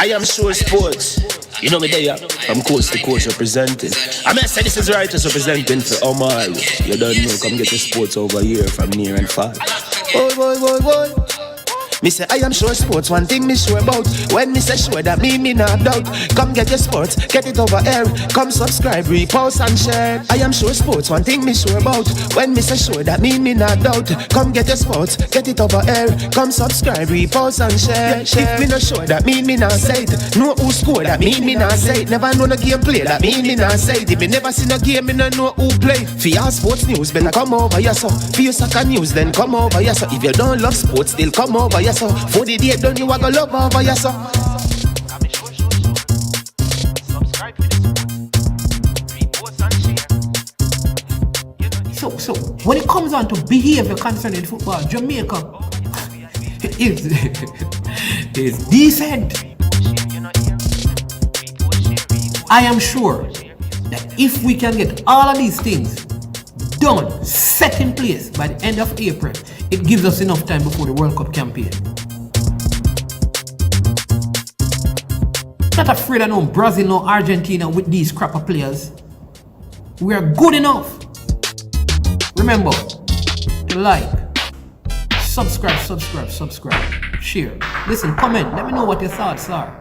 I am sure sports. You know me there, from coast to coast representing. I mean, I say this is righteous representing for Omar. You don't know, come get your sports over here from near and far. Boy, boy, boy, boy. Me say I am sure sports, one thing me sure about. When me say sure, that me not doubt. Come get your sports, get it over here. Come subscribe, repost and share. I am sure sports, one thing me sure about. When me say sure, that me not doubt. Come get your sports, get it over here. Come subscribe, repost and share. If me not sure, that me not say it. Know who score, that me not say it. Never know no game play, that me not say it. If me never seen a game, me not know who play. For your sports news, better come over here so. For your soccer news, then come over here so. If you don't love sports, still come over here so. For the day done, you a go love over here so. So when it comes on to behavior concerning football, Jamaica is decent. I am sure that if we can get all of these things done, set in place by the end of April, it gives us enough time before the World Cup campaign. Not afraid of no Brazil, no Argentina with these crap of players. We are good enough. Remember to like, subscribe, share. Listen, comment, let me know what your thoughts are.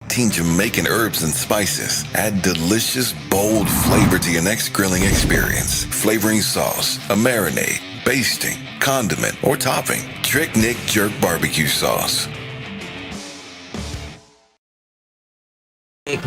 Jamaican herbs and spices add delicious, bold flavor to your next grilling experience. Flavoring sauce, a marinade, basting, condiment, or topping. Trick Nick Jerk Barbecue Sauce.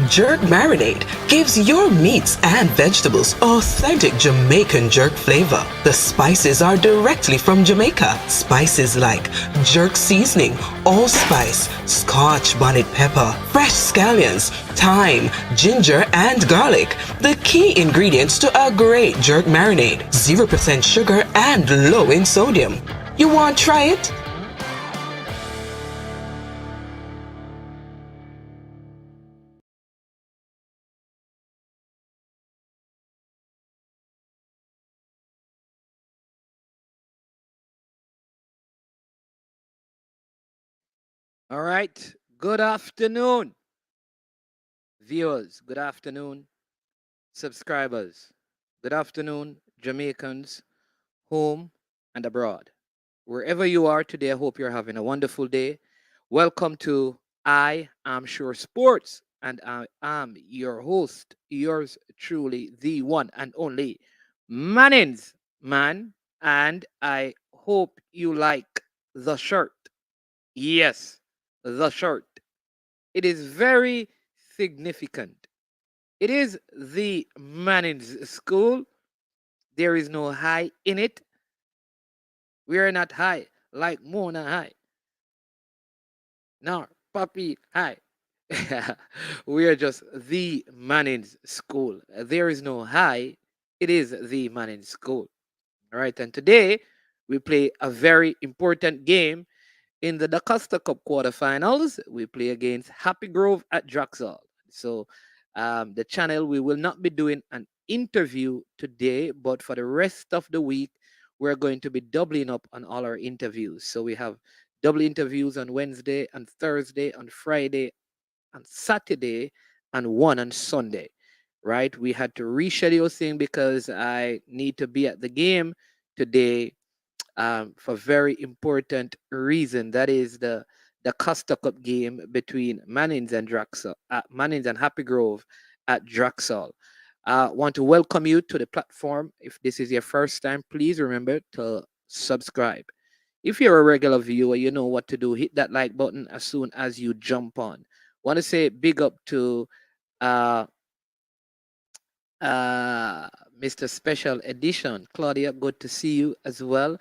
Jerk Marinade gives your meats and vegetables authentic Jamaican jerk flavor. The spices are directly from Jamaica. Spices like jerk seasoning, allspice, Scotch bonnet pepper, fresh scallions, thyme, ginger, and garlic. The key ingredients to a great jerk marinade. 0% sugar and low in sodium. You want to try it? All right. Good afternoon, viewers. Good afternoon, subscribers. Good afternoon, Jamaicans, home and abroad. Wherever you are today, I hope you're having a wonderful day. Welcome to I Am Sure Sports, and I am your host, yours truly, the one and only Mannins Man. And I hope you like the shirt. Yes, the shirt. It is very significant. It is the Mannins School. There is no high in it. We are not high like Mona High. No, Puppy High. We are just the Mannins School. There is no high. It is the Mannins School. All right, and today we play a very important game. In the DaCosta Cup quarterfinals, we play against Happy Grove at Draxall. So, the channel, we will not be doing an interview today, but for the rest of the week, we're going to be doubling up on all our interviews. So, we have double interviews on Wednesday, on Thursday, on Friday, on Saturday, and one on Sunday. Right? We had to reschedule things because I need to be at the game today for very important reason. That is the Costa Cup game between Mannins and Draxall, Mannins and Happy Grove at Draxall. Want to welcome you to the platform. If this is your first time, please remember to subscribe. If you're a regular viewer, you know what to do. Hit that like button as soon as you jump on. Want to say big up to uh, Mr. Special Edition. Claudia, good to see you as well.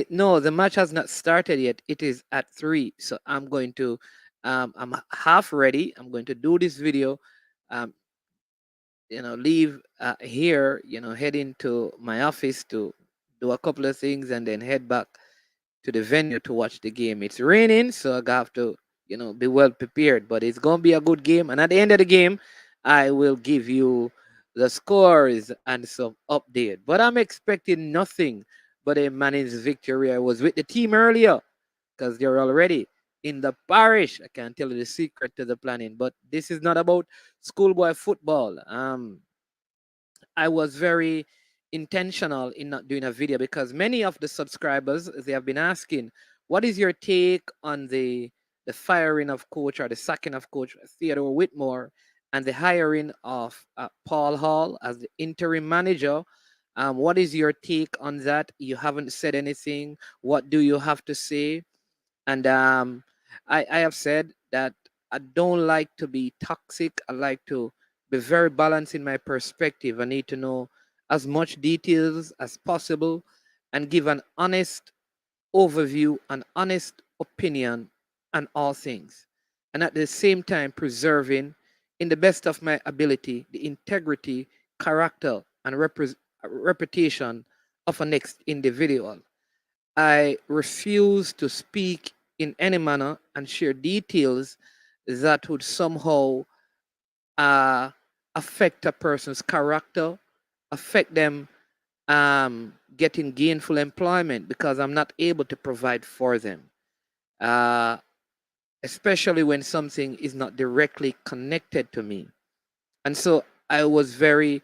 No, the match has not started yet. It is at 3. So I'm going to, I'm half ready. I'm going to do this video, leave here, head into my office to do a couple of things and then head back to the venue to watch the game. It's raining, so I have to, be well prepared, but it's going to be a good game. And at the end of the game, I will give you the scores and some update. But I'm expecting nothing but a Mannins victory. I was with the team earlier because they're all ready. in the parish. I can't tell you the secret to the planning, but this is not about schoolboy football. I was very intentional in not doing a video because many of the subscribers they have been asking, what is your take on the firing of coach or the sacking of coach Theodore Whitmore and the hiring of Paul Hall as the interim manager? What is your take on that? You haven't said anything. What do you have to say? And I have said that I don't like to be toxic. I like to be very balanced in my perspective. I need to know as much details as possible and give an honest overview, an honest opinion on all things. And at the same time, preserving, in the best of my ability, the integrity, character, and reputation of a next individual. I refuse to speak in any manner and share details that would somehow uh, affect a person's character, affect them getting gainful employment because I'm not able to provide for them, uh, especially when something is not directly connected to me. And so I was very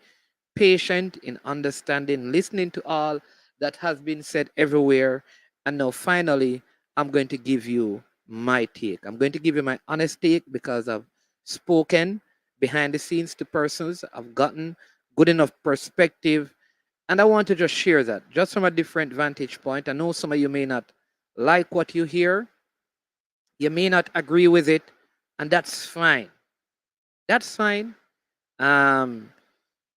patient in understanding, listening to all that has been said everywhere. And now, finally, I'm going to give you my take. I'm going to give you my honest take because I've spoken behind the scenes to persons. I've gotten good enough perspective. And I want to just share that just from a different vantage point. I know some of you may not like what you hear, you may not agree with it, and that's fine. That's fine. Um,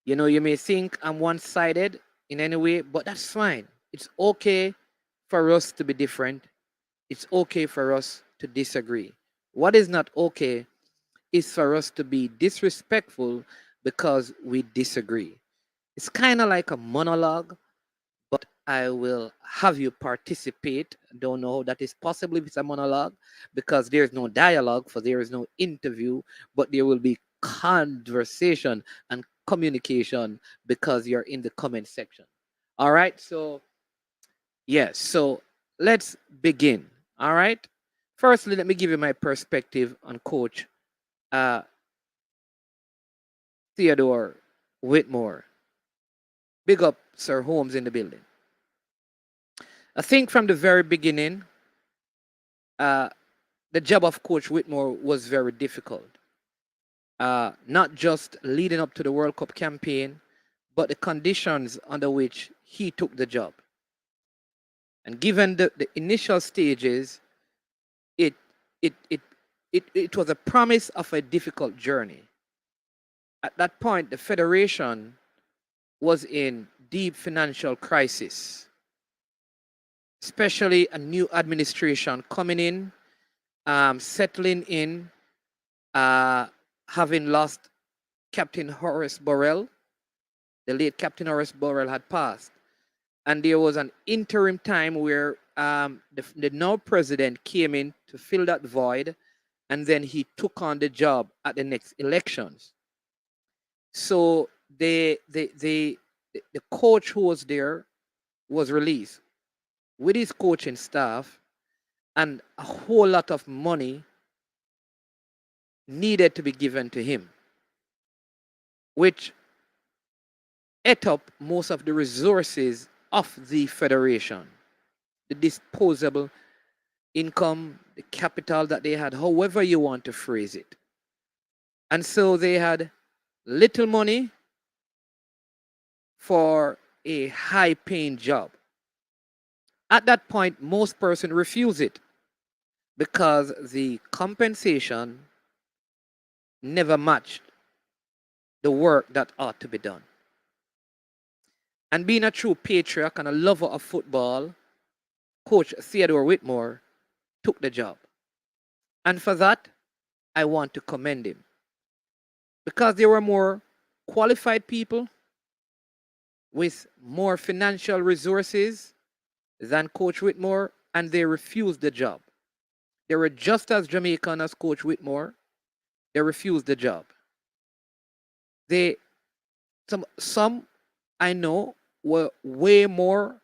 you may think I'm one sided in any way, but that's fine. It's okay for us to be different. It's okay for us to disagree. What is not okay is for us to be disrespectful because we disagree. It's kind of like a monologue, but I will have you participate. I don't know how that is possible if it's a monologue because there's no dialogue, for there is no interview, but there will be conversation and communication because you're in the comment section. All right, so yes, so let's begin. All right, firstly, let me give you my perspective on Coach uh, Theodore Whitmore. Big up Sir Holmes in the building. I think from the very beginning, uh, the job of Coach Whitmore was very difficult. Not just leading up to the World Cup campaign, but the conditions under which he took the job. And given the initial stages, it, it, it, it was a promise of a difficult journey. At that point, the Federation was in deep financial crisis, especially a new administration coming in, settling in, having lost Captain Horace Burrell. The late Captain Horace Burrell had passed. And there was an interim time where the now president came in to fill that void, and then he took on the job at the next elections. So the coach who was there was released with his coaching staff, and a whole lot of money needed to be given to him, which ate up most of the resources of the federation, the disposable income, the capital that they had, however you want to phrase it. And so they had little money for a high paying job. At that point, most persons refuse it because the compensation never matched the work that ought to be done. And being a true patriot and a lover of football, Coach Theodore Whitmore took the job. And for that, I want to commend him. Because there were more qualified people with more financial resources than Coach Whitmore, and they refused the job. They were just as Jamaican as Coach Whitmore. They refused the job. They some I know were way more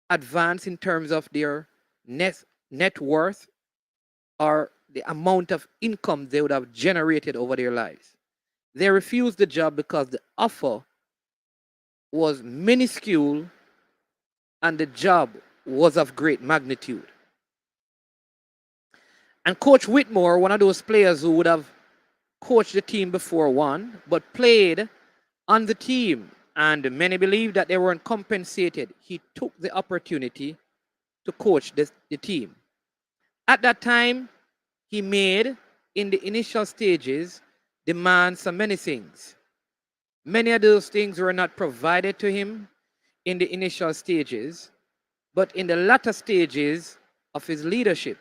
advanced in terms of their net worth or the amount of income they would have generated over their lives. They refused the job because the offer was minuscule and the job was of great magnitude. And Coach Whitmore, one of those players who would have coached the team before one, but played on the team, and many believe that they weren't compensated, he took the opportunity to coach the team. At that time, he made, in the initial stages, demands on many things. Many of those things were not provided to him in the initial stages, but in the latter stages of his leadership,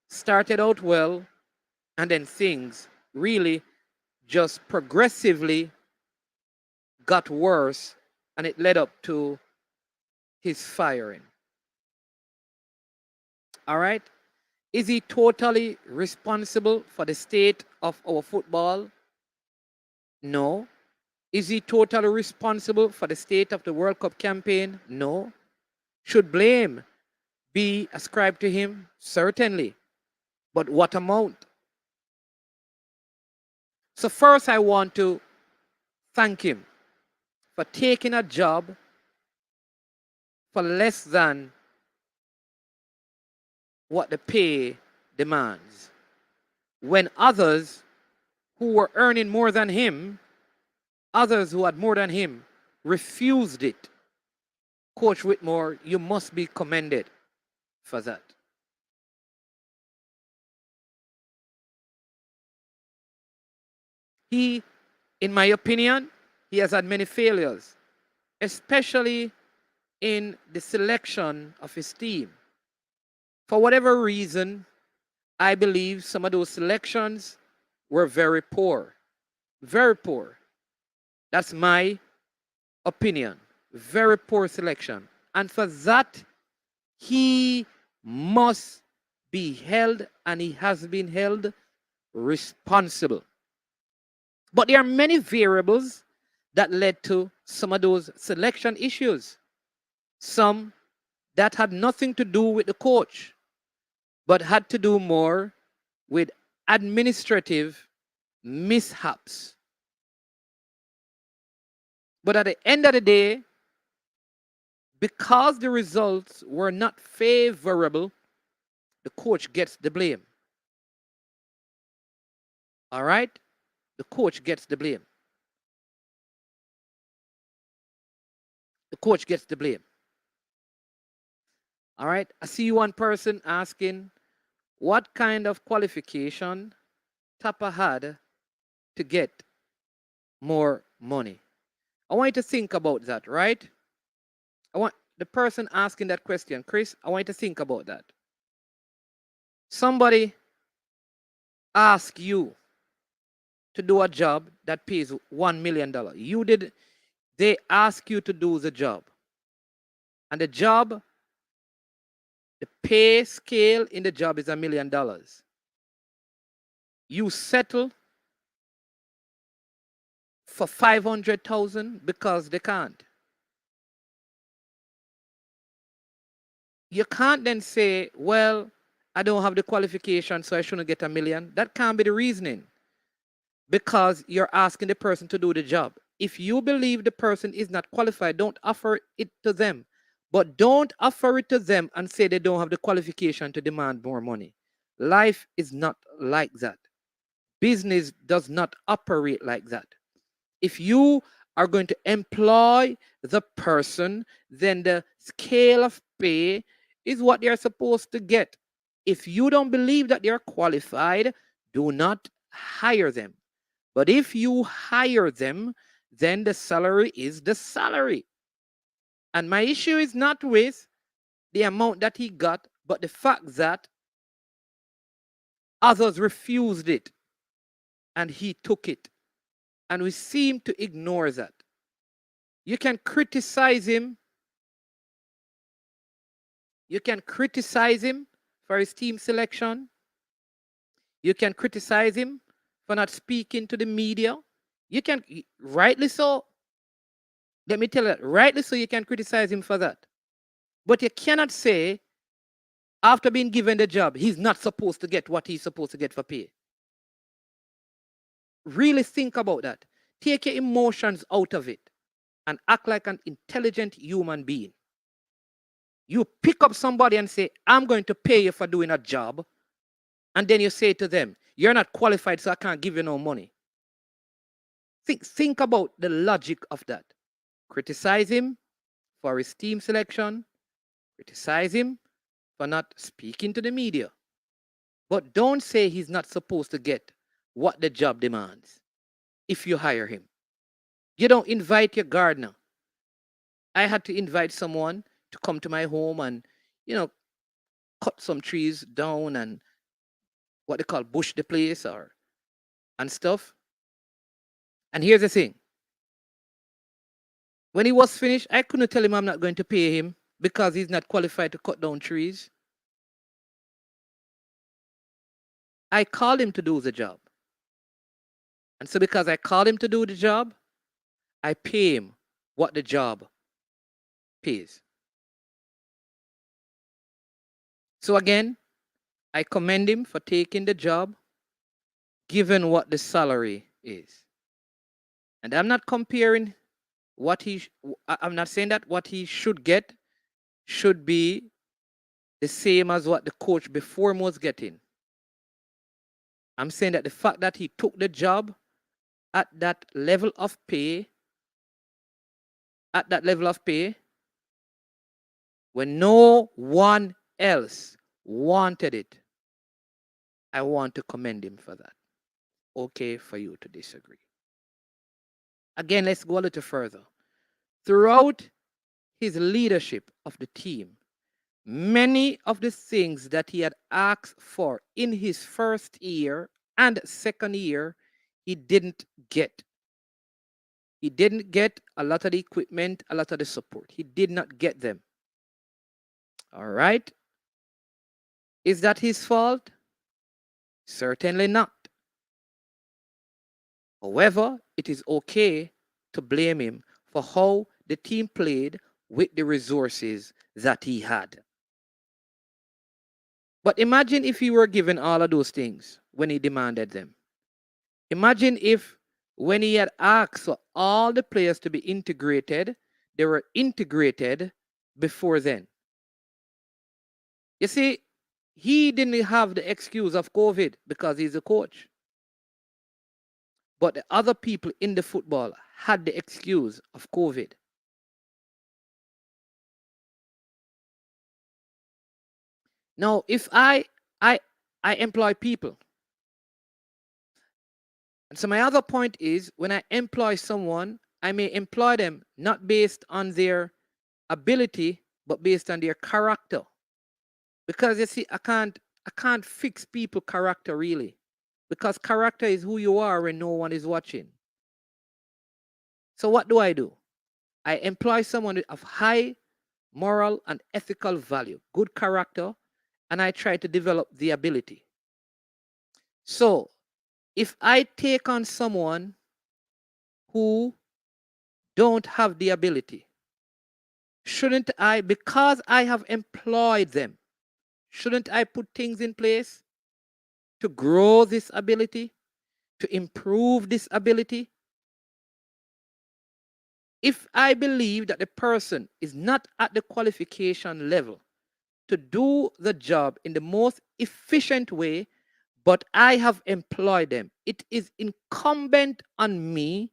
started out well, and then things really just progressively got worse, and it led up to his firing. All right? Is he totally responsible for the state of our football? No. Is he totally responsible for the state of the World Cup campaign? No. Should blame be ascribed to him? Certainly. But what amount? So first I want to thank him for taking a job for less than what the pay demands, when others who were earning more than him, others who had more than him, refused it. Coach Whitmore, you must be commended for that. He, in my opinion, he has had many failures, especially in the selection of his team. For whatever reason, I believe some of those selections were very poor. Very poor. That's my opinion. Very poor selection. And for that, he must be held, and he has been held responsible. But there are many variables that led to some of those selection issues. Some that had nothing to do with the coach, but had to do more with administrative mishaps. But at the end of the day, because the results were not favorable, the coach gets the blame. All right? The coach gets the blame. The coach gets the blame. All right? I see one person asking what kind of qualification Tappa had to get more money. I want you to think about that, right? I want the person asking that question, Chris, I want you to think about that. Somebody asks you to do a job that pays $1 million. They ask you to do the job. And the job, the pay scale in the job is $1 million. You settle for $500,000 because they can't. You can't then say, well, I don't have the qualification, so I shouldn't get $1 million. That can't be the reasoning, because you're asking the person to do the job. If you believe the person is not qualified, don't offer it to them. But don't offer it to them and say they don't have the qualification to demand more money. Life is not like that. Business does not operate like that. If you are going to employ the person, then the scale of pay is what they're supposed to get. If you don't believe that they're qualified, do not hire them. But if you hire them, then the salary is the salary. And my issue is not with the amount that he got, but the fact that others refused it and he took it. And we seem to ignore that. You can criticize him. You can criticize him for his team selection. You can criticize him for not speaking to the media. You can, rightly so. Let me tell you, rightly so, you can criticize him for that. But you cannot say after being given the job, he's not supposed to get what he's supposed to get for pay. Really think about that. Take your emotions out of it and act like an intelligent human being. You pick up somebody and say, I'm going to pay you for doing a job. And then you say to them, you're not qualified, so I can't give you no money. Think about the logic of that. Criticize him for his team selection. Criticize him for not speaking to the media. But don't say he's not supposed to get what the job demands if you hire him. You don't invite your gardener. I had to invite someone to come to my home and, cut some trees down and what they call bush the place and stuff. And here's the thing. When he was finished, I couldn't tell him I'm not going to pay him because he's not qualified to cut down trees. I called him to do the job. And so because I called him to do the job, I pay him what the job pays. So again, I commend him for taking the job, given what the salary is. And I'm not comparing I'm not saying that what he should get should be the same as what the coach before him was getting. I'm saying that the fact that he took the job at that level of pay, when no one else wanted it, I want to commend him for that. Okay for you to disagree. Again, let's go a little further. Throughout his leadership of the team, many of the things that he had asked for in his first year and second year, he didn't get. He didn't get a lot of the equipment, a lot of the support. He did not get them. All right. Is that his fault? Certainly not. However, it is okay to blame him for how the team played with the resources that he had. But imagine if he were given all of those things when he demanded them. Imagine if when he had asked for all the players to be integrated, they were integrated before then. You see, he didn't have the excuse of COVID because he's a coach. But the other people in the football had the excuse of COVID. Now, if I employ people, and so my other point is when I employ someone, I may employ them not based on their ability, but based on their character. Because you see, I can't fix people character really. Because character is who you are when no one is watching. So what do? I employ someone of high moral and ethical value, good character, and I try to develop the ability. So if I take on someone who don't have the ability, shouldn't I, because I have employed them, shouldn't I put things in place to grow this ability, to improve this ability? If I believe that the person is not at the qualification level to do the job in the most efficient way, but I have employed them, it is incumbent on me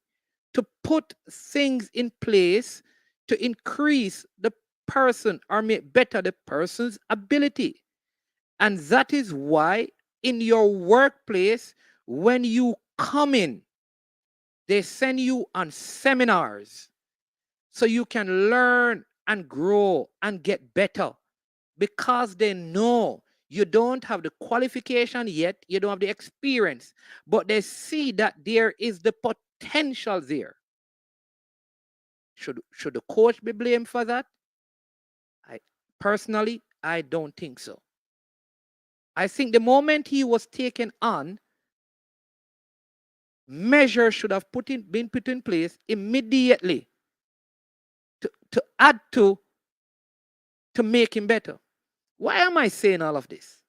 to put things in place to increase the person or make better the person's ability. And that is why in your workplace, when you come in, they send you on seminars so you can learn and grow and get better, because they know you don't have the qualification yet, you don't have the experience, but they see that there is the potential there. Should the coach be blamed for that? Personally, I don't think so. I think the moment he was taken on, measures should have been put in place immediately to add to make him better. Why am I saying all of this?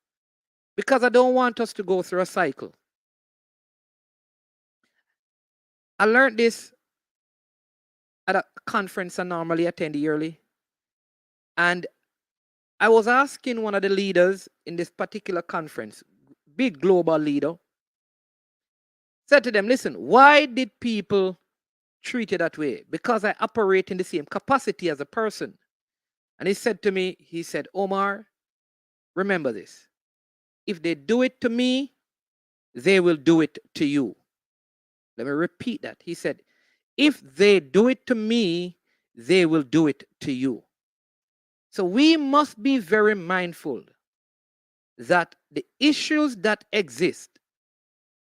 Because I don't want us to go through a cycle. I learned this at a conference I normally attend yearly. And I was asking one of the leaders in this particular conference, big global leader, said to them, listen, why did people treat you that way? Because I operate in the same capacity as a person. And he said to me, he said, Omar, remember this. If they do it to me, they will do it to you. Let me repeat that. He said, if they do it to me, they will do it to you. So we must be very mindful that the issues that exist,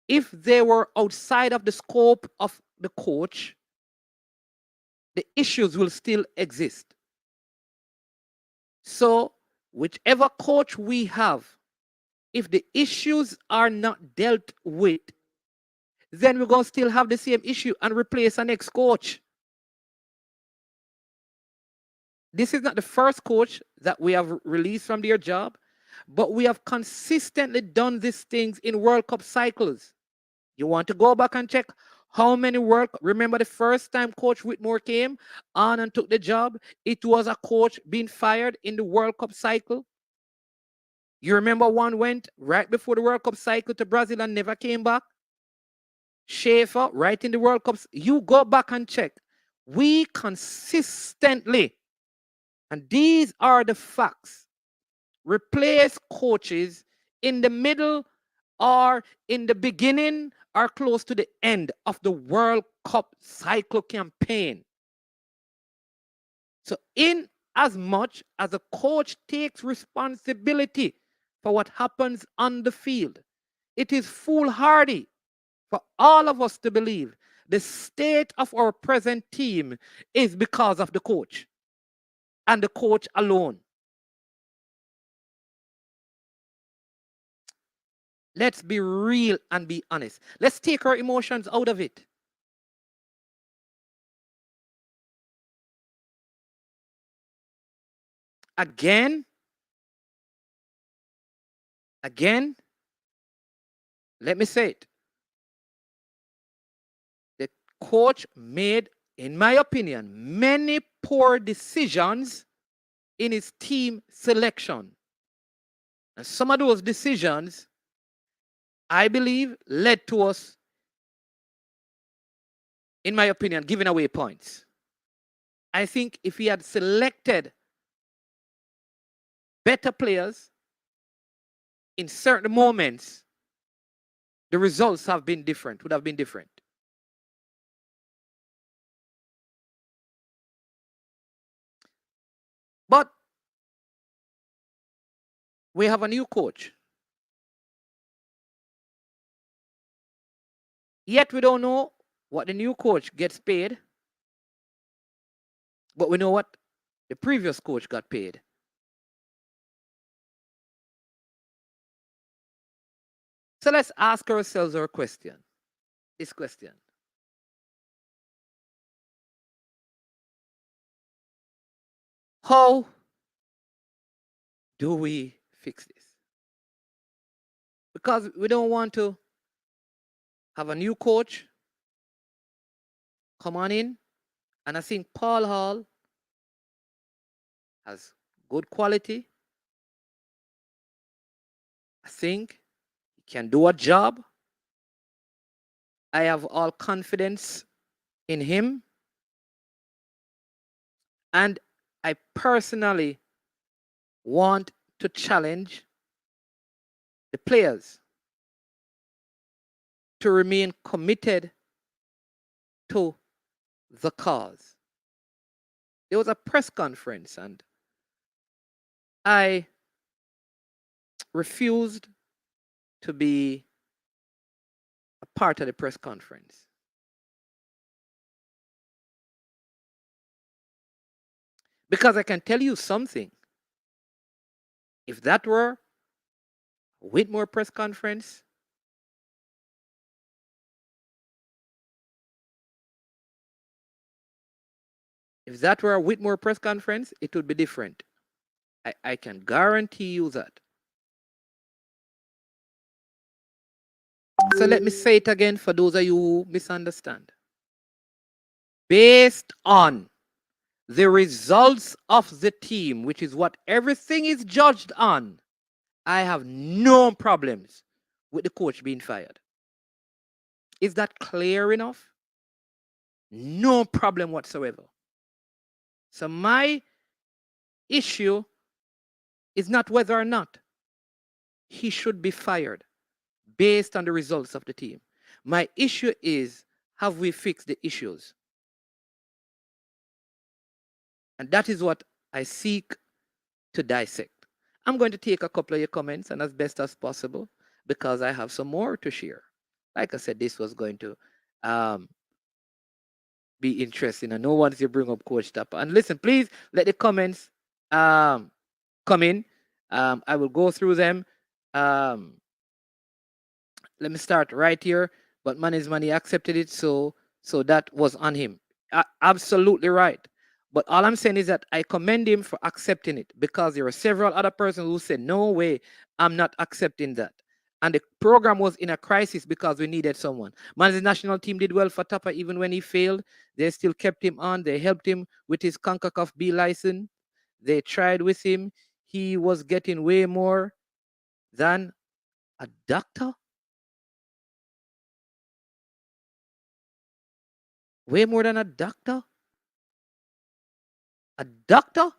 if they were outside of the scope of the coach, the issues will still exist. So whichever coach we have, if the issues are not dealt with, then we're going to still have the same issue and replace an ex-coach. This is not the first coach that we have released from their job, but we have consistently done these things in World Cup cycles. You want to go back and check how many remember the first time Coach Whitmore came on and took the job, it was a coach being fired in the World Cup cycle. You remember one went right before the World Cup cycle to Brazil and never came back? Schaefer, right in the World Cups. You go back and check. We consistently, and these are the facts, replace coaches in the middle or in the beginning or close to the end of the World Cup cycle campaign. So in as much as a coach takes responsibility for what happens on the field, it is foolhardy for all of us to believe the state of our present team is because of the coach and the coach alone. Let's be real and be honest. Let's take our emotions out of it. Again, let me say it. The coach made, in my opinion, many poor decisions in his team selection. And some of those decisions, I believe, led to us, in my opinion, giving away points. I think if he had selected better players in certain moments, the results would have been different. But we have a new coach. Yet we don't know what the new coach gets paid, but we know what the previous coach got paid. So let's ask ourselves this question. How do we fix this? Because we don't want to have a new coach come on in, and I think Paul Hall has good quality. I think he can do a job. I have all confidence in him. And I personally want to challenge the players to remain committed to the cause. There was a press conference and I refused to be a part of the press conference. Because I can tell you something. If that were a Whitmore press conference, it would be different. I can guarantee you that. So let me say it again for those of you who misunderstand. Based on the results of the team, which is what everything is judged on, I have no problems with the coach being fired. Is that clear enough? No problem whatsoever. So my issue is not whether or not he should be fired based on the results of the team. My issue is, have we fixed the issues? And that is what I seek to dissect. I'm going to take a couple of your comments and as best as possible because I have some more to share. Like I said, this was going to be interesting. I know once you bring up Coach Tappa. And listen, please let the comments come in. I will go through them. Let me start right here. But man is money accepted it, so that was on him. Absolutely right. But all I'm saying is that I commend him for accepting it because there were several other persons who said, no way, I'm not accepting that. And the program was in a crisis because we needed someone. Man's national team did well for Tappa even when he failed. They still kept him on. They helped him with his CONCACAF B license. They tried with him. He was getting way more than a doctor. Way more than a doctor? A doctor?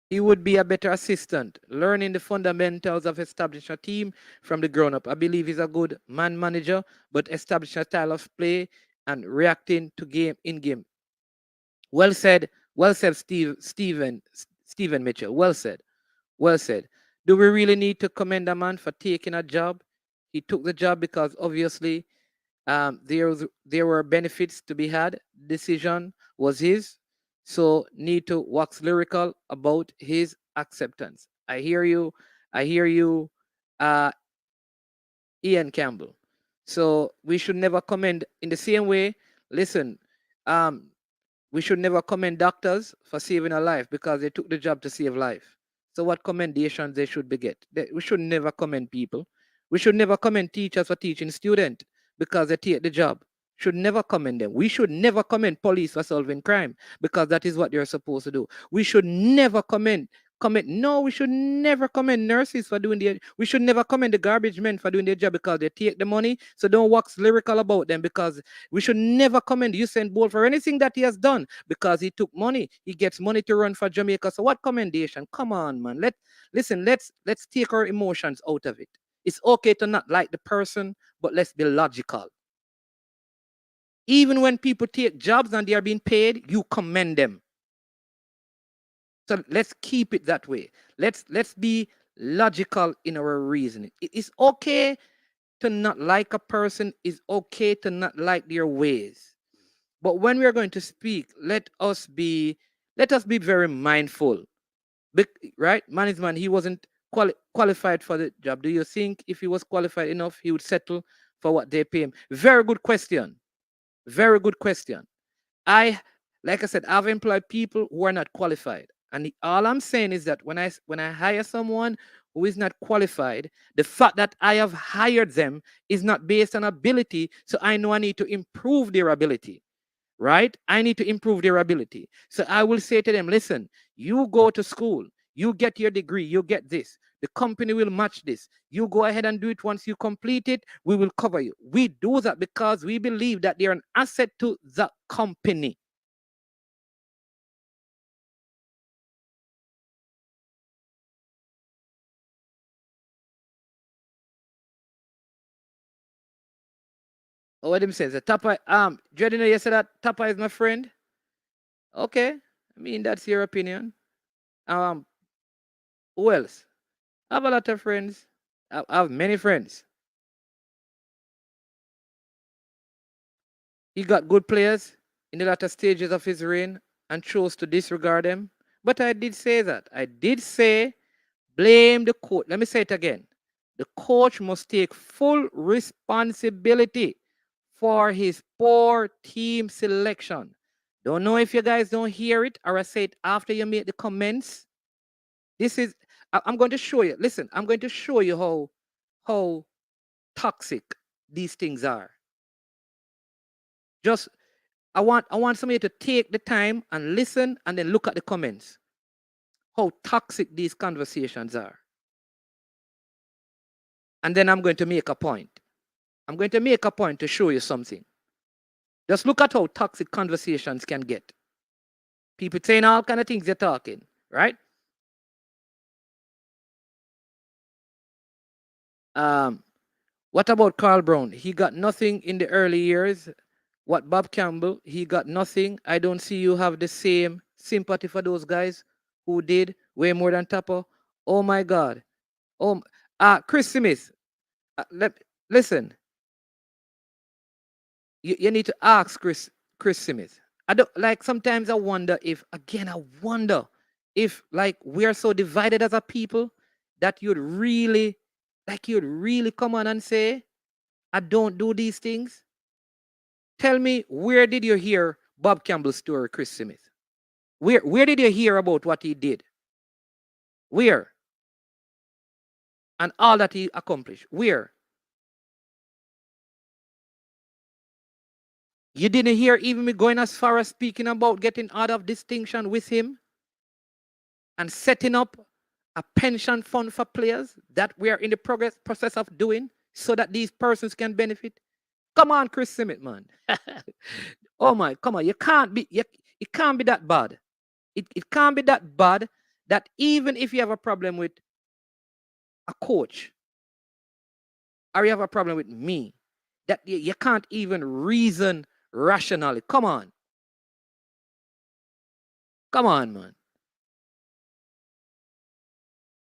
He would be a better assistant, learning the fundamentals of establishing a team from the ground up. I believe he's a good man manager, but establishing a style of play and reacting to game in game. Well said, Stephen Mitchell. Well said, well said. Do we really need to commend a man for taking a job? He took the job because obviously there were benefits to be had. Decision was his, so need to wax lyrical about his acceptance. I hear you. I hear you, Ian Campbell. So we should never commend in the same way. Listen, we should never commend doctors for saving a life because they took the job to save life. So what commendations they should be get? We should never commend people. We should never commend teachers for teaching students because they take the job. Should never commend them. We should never commend police for solving crime because that is what they're supposed to do. We should never commend. No, we should never commend nurses for doing their. We should never commend the garbage men for doing their job because they take the money. So don't wax lyrical about them because we should never commend Usain Bolt for anything that he has done because he took money. He gets money to run for Jamaica. So what commendation? Come on, man. Let's take our emotions out of it. It's okay to not like the person, but let's be logical. Even when people take jobs and they are being paid, you commend them. So let's keep it that way. Let's be logical in our reasoning. It is okay to not like a person. It's okay to not like their ways. But when we are going to speak, let us be very mindful. Right? Man, he wasn't qualified for the job. Do you think if he was qualified enough, he would settle for what they pay him? Very good question. Very good question. Like I said, I've employed people who are not qualified. And all I'm saying is that when I hire someone who is not qualified, the fact that I have hired them is not based on ability. So I know I need to improve their ability. Right? I need to improve their ability. So I will say to them, listen, you go to school, you get your degree, you get this. The company will match this. You go ahead and do it. Once you complete it, we will cover you. We do that because we believe that they're an asset to the company. Oh, what him says, Tappa, Jordan, you said that Tappa is my friend. Okay. I mean, that's your opinion. Who else? I have a lot of friends. I have many friends. He got good players in the latter stages of his reign and chose to disregard them. But I did say that. I did say blame the coach. Let me say it again. The coach must take full responsibility for his poor team selection. Don't know if you guys don't hear it or I say it after you make the comments. This is I'm going to show you. Listen, I'm going to show you how toxic these things are. Just I want somebody to take the time and listen and then look at the comments. How toxic these conversations are. And then I'm going to make a point. I'm going to make a point to show you something. Just look at how toxic conversations can get. People saying all kind of things they're talking, right? What about Carl Brown? He got nothing in the early years. What Bob Campbell? He got nothing. I don't see you have the same sympathy for those guys who did way more than Tappa. Oh my God. Oh, Chris Smith. Listen. You need to ask Chris Smith. I don't like sometimes I wonder if again I wonder if like we are so divided as a people that you'd really come on and say I don't do these things. Tell me, where did you hear Bob Campbell's story, Chris Smith? Where did you hear about what he did? Where? And all that he accomplished. Where? You didn't hear even me going as far as speaking about getting out of distinction with him and setting up a pension fund for players that we are in the process of doing so that these persons can benefit. Come on, Chris Smith, man. Oh my, come on. It can't be that bad. It can't be that bad that even if you have a problem with a coach or you have a problem with me, that you can't even reason rationally. Come on. Come on, man.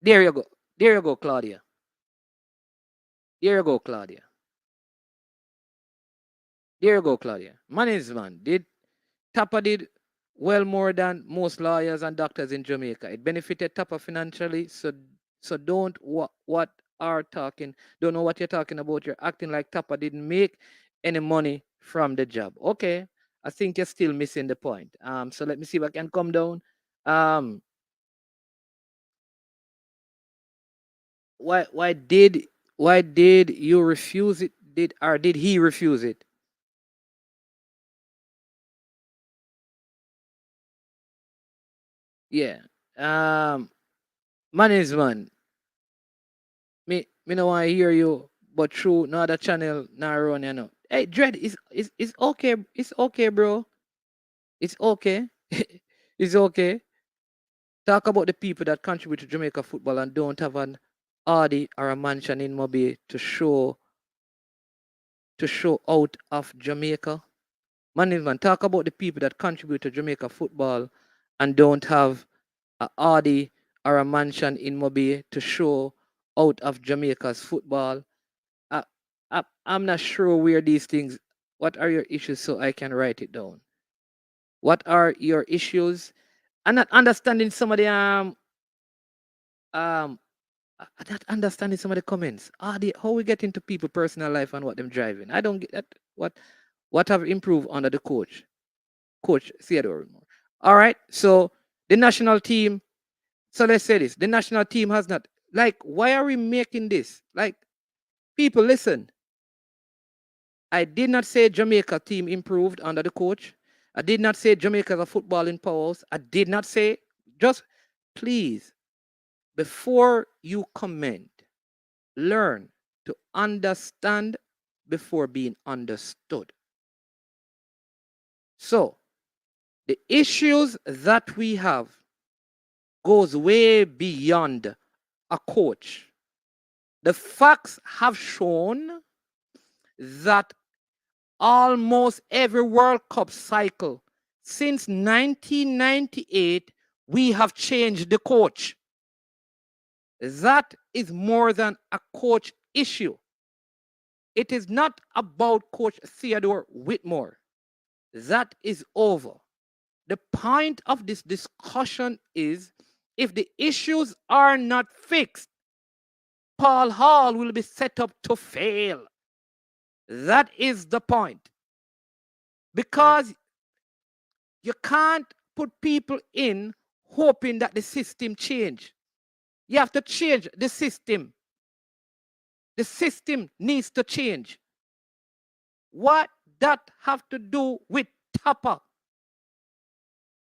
There you go. There you go, Claudia. There you go, Claudia. There you go, Claudia. Management did Tappa did well more than most lawyers and doctors in Jamaica. It benefited Tappa financially, so don't what are talking. Don't know what you're talking about. You're acting like Tappa didn't make any money from the job. Okay, I think you're still missing the point. So let me see if I can come down. Why did you refuse it? Did he refuse it? Yeah. Management. Me no want to hear you, but through no other channel now run, you know. Hey, Dread, it's okay. It's okay, bro. It's okay. It's okay. Talk about the people that contribute to Jamaica football and don't have an Audi or a mansion in Mobile to show out of Jamaica. Management, talk about the people that contribute to Jamaica football and don't have a Audi or a mansion in Mobile to show out of Jamaica's football. I'm not sure where these things. What are your issues so I can write it down? What are your issues? I'm not understanding some of the I'm not understanding some of the comments. How we get into people personal life and what them driving? I don't get that. What have improved under the coach Theodore? All right, so the national team. So let's say this: the national team has not like. Why are we making this? Like, people, listen. I did not say Jamaica team improved under the coach. I did not say Jamaica is a footballing powerhouse. I did not say, just please, before you comment, learn to understand before being understood. So, the issues that we have goes way beyond a coach. The facts have shown that almost every World Cup cycle since 1998, we have changed the coach. That is more than a coach issue. It is not about Coach Theodore Whitmore. That is over. The point of this discussion is if the issues are not fixed, Paul Hall will be set up to fail. That is the point. Because you can't put people in hoping that the system change. You have to change the system. The system needs to change. What that have to do with Tappa?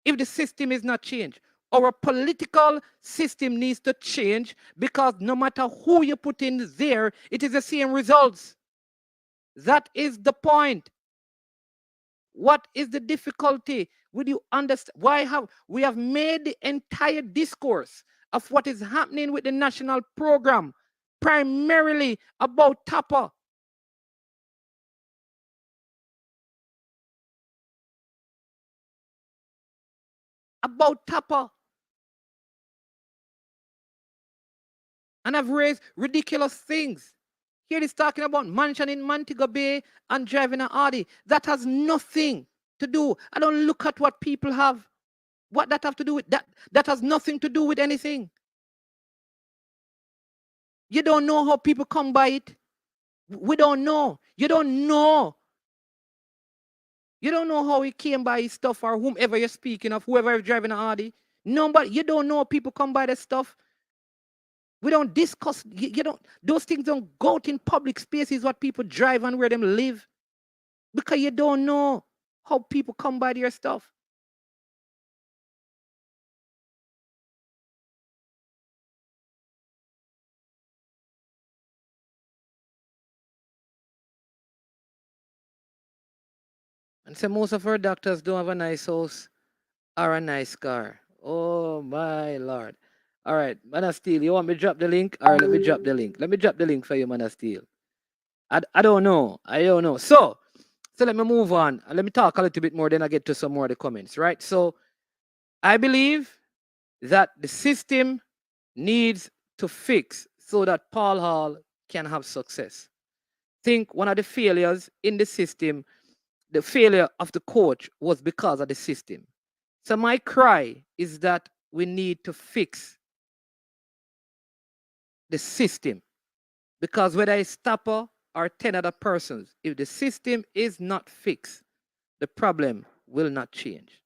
If the system is not changed, our political system needs to change, because no matter who you put in there, it is the same results. That is the point. What is the difficulty? Would you understand why have we have made the entire discourse of what is happening with the national program primarily about Tappa? About Tappa. And I've raised ridiculous things. Here he's talking about mansion in Montego Bay and driving an Audi. That has nothing to do. I don't look at what people have. What that have to do with that? That has nothing to do with anything. You don't know how people come by it. We don't know. You don't know. You don't know how he came by his stuff, or whomever you're speaking of, whoever is driving an Audi. No, but you don't know how people come by that stuff. We don't discuss, you don't, those things don't go out in public spaces, what people drive and where them live. Because you don't know how people come by their stuff. And so most of our doctors don't have a nice house or a nice car. Oh my Lord. All right, Man of Steel, you want me to drop the link? Or let me drop the link. Let me drop the link for you, Man of Steel. I don't know. I don't know. So let me move on. Let me talk a little bit more, then I get to some more of the comments, right? So I believe that the system needs to fix so that Paul Hall can have success. Think one of the failures in the system, the failure of the coach was because of the system. So my cry is that we need to fix the system, because whether it's Tappa or 10 other persons, if the system is not fixed, the problem will not change.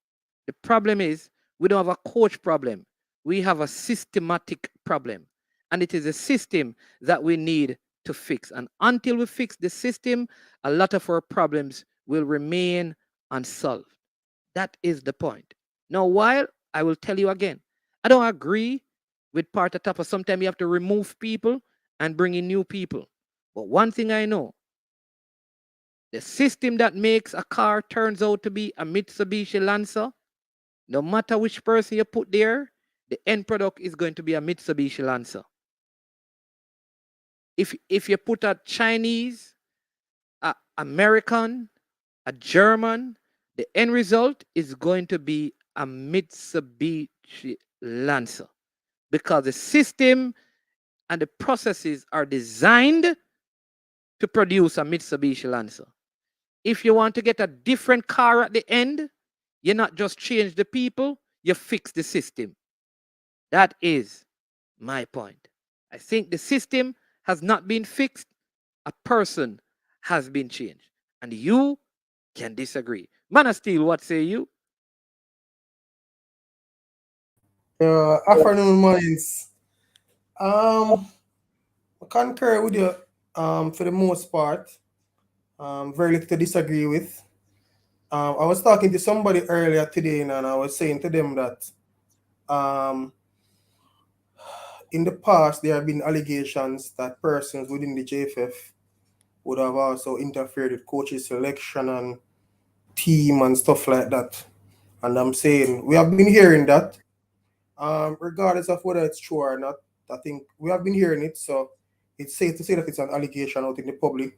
The problem is we don't have a coach problem. We have a systematic problem. And it is a system that we need to fix. And until we fix the system, a lot of our problems will remain unsolved. That is the point. Now, while I will tell you again, I don't agree with part of Tappa. Sometimes you have to remove people and bring in new people. But one thing I know, the system that makes a car turns out to be a Mitsubishi Lancer. No matter which person you put there, the end product is going to be a Mitsubishi Lancer. If you put a Chinese, a American, a German, the end result is going to be a Mitsubishi Lancer, because the system and the processes are designed to produce a Mitsubishi Lancer. If you want to get a different car at the end, you not just change the people, you fix the system. That is my point. I think the system has not been fixed. A person has been changed. And you can disagree. Man of Steel, what say you? Afternoon, mornings. I concur with you for the most part. Very little to disagree with. I was talking to somebody earlier today, and I was saying to them that um, in the past there have been allegations that persons within the JFF would have also interfered with coaches' selection and team and stuff like that. And I'm saying we have been hearing that, regardless of whether it's true or not. I think we have been hearing it, so it's safe to say that it's an allegation out in the public.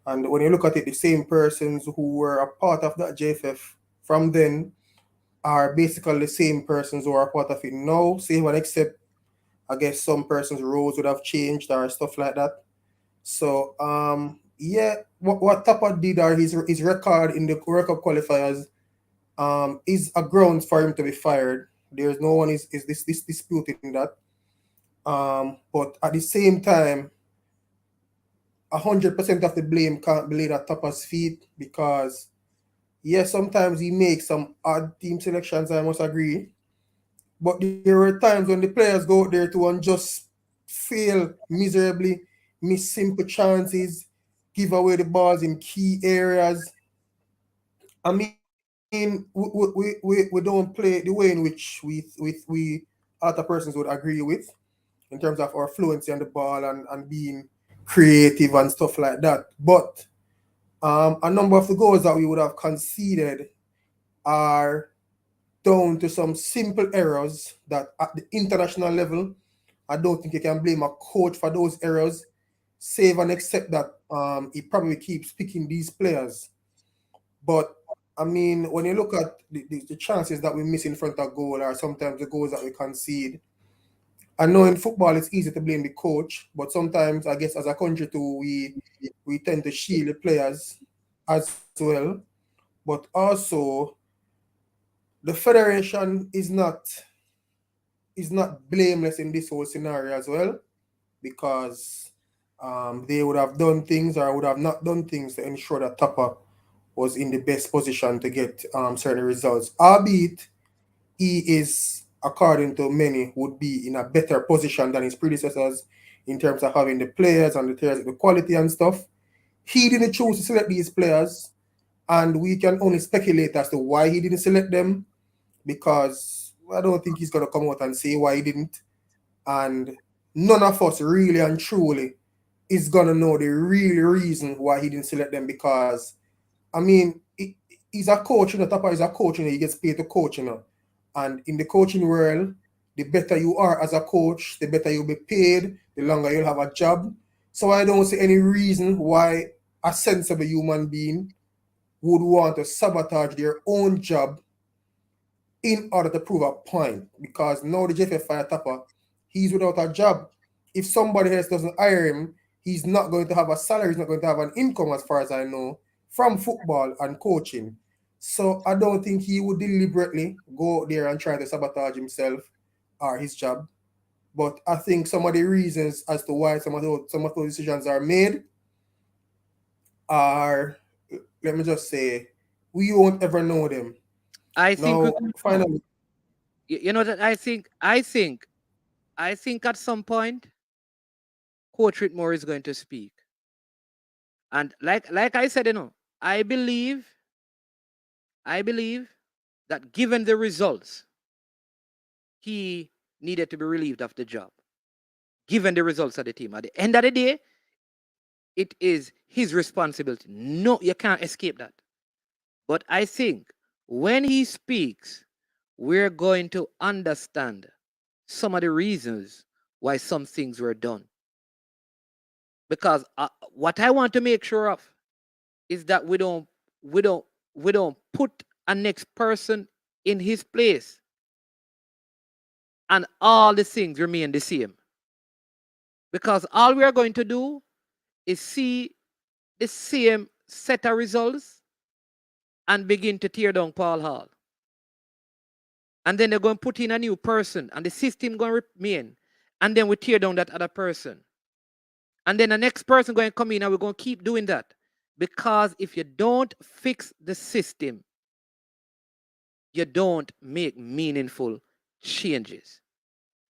And when you look at it, the same persons who were a part of that JFF from then are basically the same persons who are a part of it now, same one, except I guess some persons' roles would have changed or stuff like that. So yeah, what Tappa did, or his record in the World Cup qualifiers, is a grounds for him to be fired. There's no one is this disputing that. But at the same time, 100% of the blame can't be laid at Tappa's feet, because yes, sometimes he makes some odd team selections, I must agree. But there were times when the players go out there to and just fail miserably, miss simple chances, give away the balls in key areas. I mean, we don't play the way in which we other persons would agree with in terms of our fluency on the ball and being creative and stuff like that. But a number of the goals that we would have conceded are down to some simple errors that at the international level, I don't think you can blame a coach for those errors, save and except that he probably keeps picking these players. But I mean, when you look at the chances that we miss in front of goal, or sometimes the goals that we concede, I know in football it's easy to blame the coach, but sometimes I guess as a country too, we tend to shield the players as well. But also the federation is not blameless in this whole scenario as well, because they would have done things or would have not done things to ensure that Tappa was in the best position to get certain results. Albeit he is, according to many, would be in a better position than his predecessors in terms of having the players and the quality and stuff. He didn't choose to select these players, and we can only speculate as to why he didn't select them, because I don't think he's going to come out and say why he didn't. And none of us really and truly is going to know the real reason why he didn't select them, because, I mean, he's a coach, Tappa is a coach, he gets paid to coach, And in the coaching world, the better you are as a coach, the better you'll be paid, the longer you'll have a job. So I don't see any reason why a sensible human being would want to sabotage their own job in order to prove a point. Because now the JFF fire Tappa, he's without a job. If somebody else doesn't hire him, he's not going to have a salary, he's not going to have an income, as far as I know, from football and coaching. So I don't think he would deliberately go out there and try to sabotage himself or his job. But I think some of the reasons as to why some of those decisions are made are, let me just say, we won't ever know them. I think we're Now, going to know. finally, You know that I think at some point, Coach Whitmore is going to speak. And like I said, I believe that given the results, he needed to be relieved of the job. Given the results of the team. At the end of the day, it is his responsibility. No, you can't escape that. But I think when he speaks, we're going to understand some of the reasons why some things were done. Because what I want to make sure of is that we don't put a next person in his place and all the things remain the same. Because all we are going to do is see the same set of results and begin to tear down Paul Hall. And then they're going to put in a new person and the system going to remain. And then we tear down that other person. And then the next person going to come in and we're going to keep doing that. Because if you don't fix the system, you don't make meaningful changes.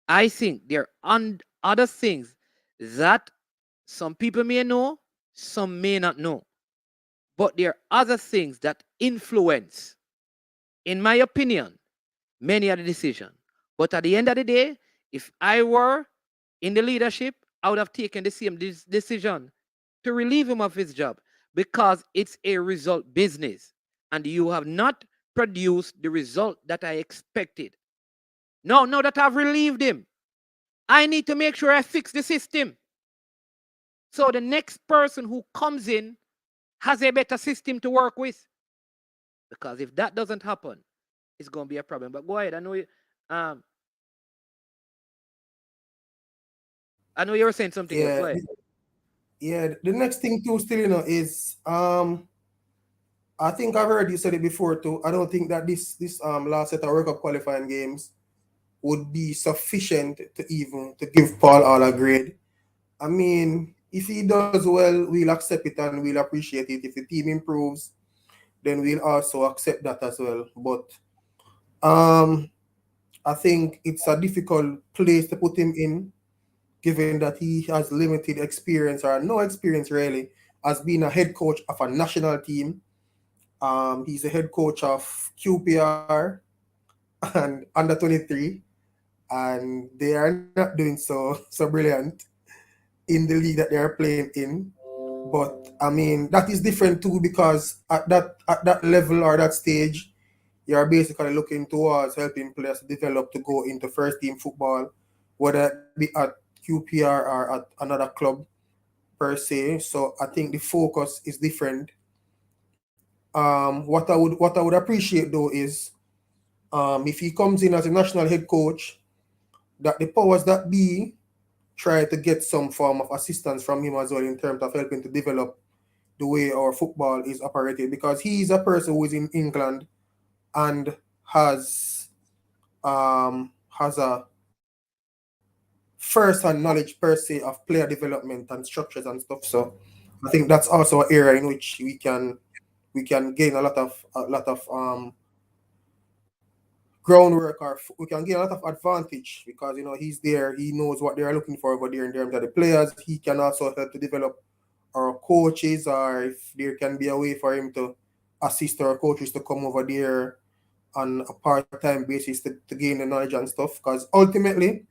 I think there are other things that some people may know, some may not know. But there are other things that influence, in my opinion, many of the decisions. But at the end of the day, if I were in the leadership, I would have taken the same decision to relieve him of his job, because it's a result business and you have not produced the result that I expected. Now that I've relieved him, I need to make sure I fix the system. So the next person who comes in has a better system to work with. Because if that doesn't happen, it's going to be a problem. But go ahead. I know you were saying something else. Go yeah, ahead. the next thing too still, is I think I've heard you said it before too. I don't think that this last set of World Cup qualifying games would be sufficient to give Paul all a grade. I mean, if he does well, we'll accept it and we'll appreciate it. If the team improves, then we'll also accept that as well. But um I think it's a difficult place to put him in, given that he has limited experience or no experience really as being a head coach of a national team. He's a head coach of QPR and under 23, and they are not doing so brilliant in the league that they are playing in. But I mean that is different too because at that level or that stage, you're basically looking towards helping players to develop to go into first team football, whether it be at QPR or at another club per se. So I think the focus is different. What I would appreciate though is if he comes in as a national head coach, that the powers that be try to get some form of assistance from him as well in terms of helping to develop the way our football is operated because he is a person who is in England and has has a first-hand knowledge per se of player development and structures and stuff. So I think that's also an area in which we can gain a lot of groundwork or we can gain a lot of advantage because he's there, he knows what they are looking for over there in terms of the players. He can also help to develop our coaches, or if there can be a way for him to assist our coaches to come over there on a part-time basis to gain the knowledge and stuff. Because ultimately,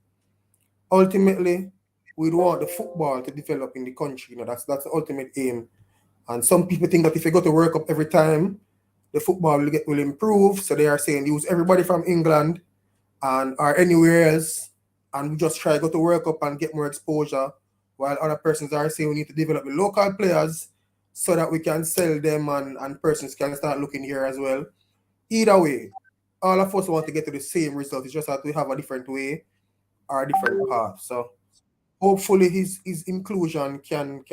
we want the football to develop in the country. That's the ultimate aim. And some people think that if you go to World Cup every time, the football will improve. So they are saying use everybody from England and or anywhere else, and we just try to go to World Cup and get more exposure. While other persons are saying we need to develop the local players so that we can sell them and persons can start looking here as well. Either way, all of us want to get to the same result. It's just that we have a different way or a different path. So hopefully his inclusion can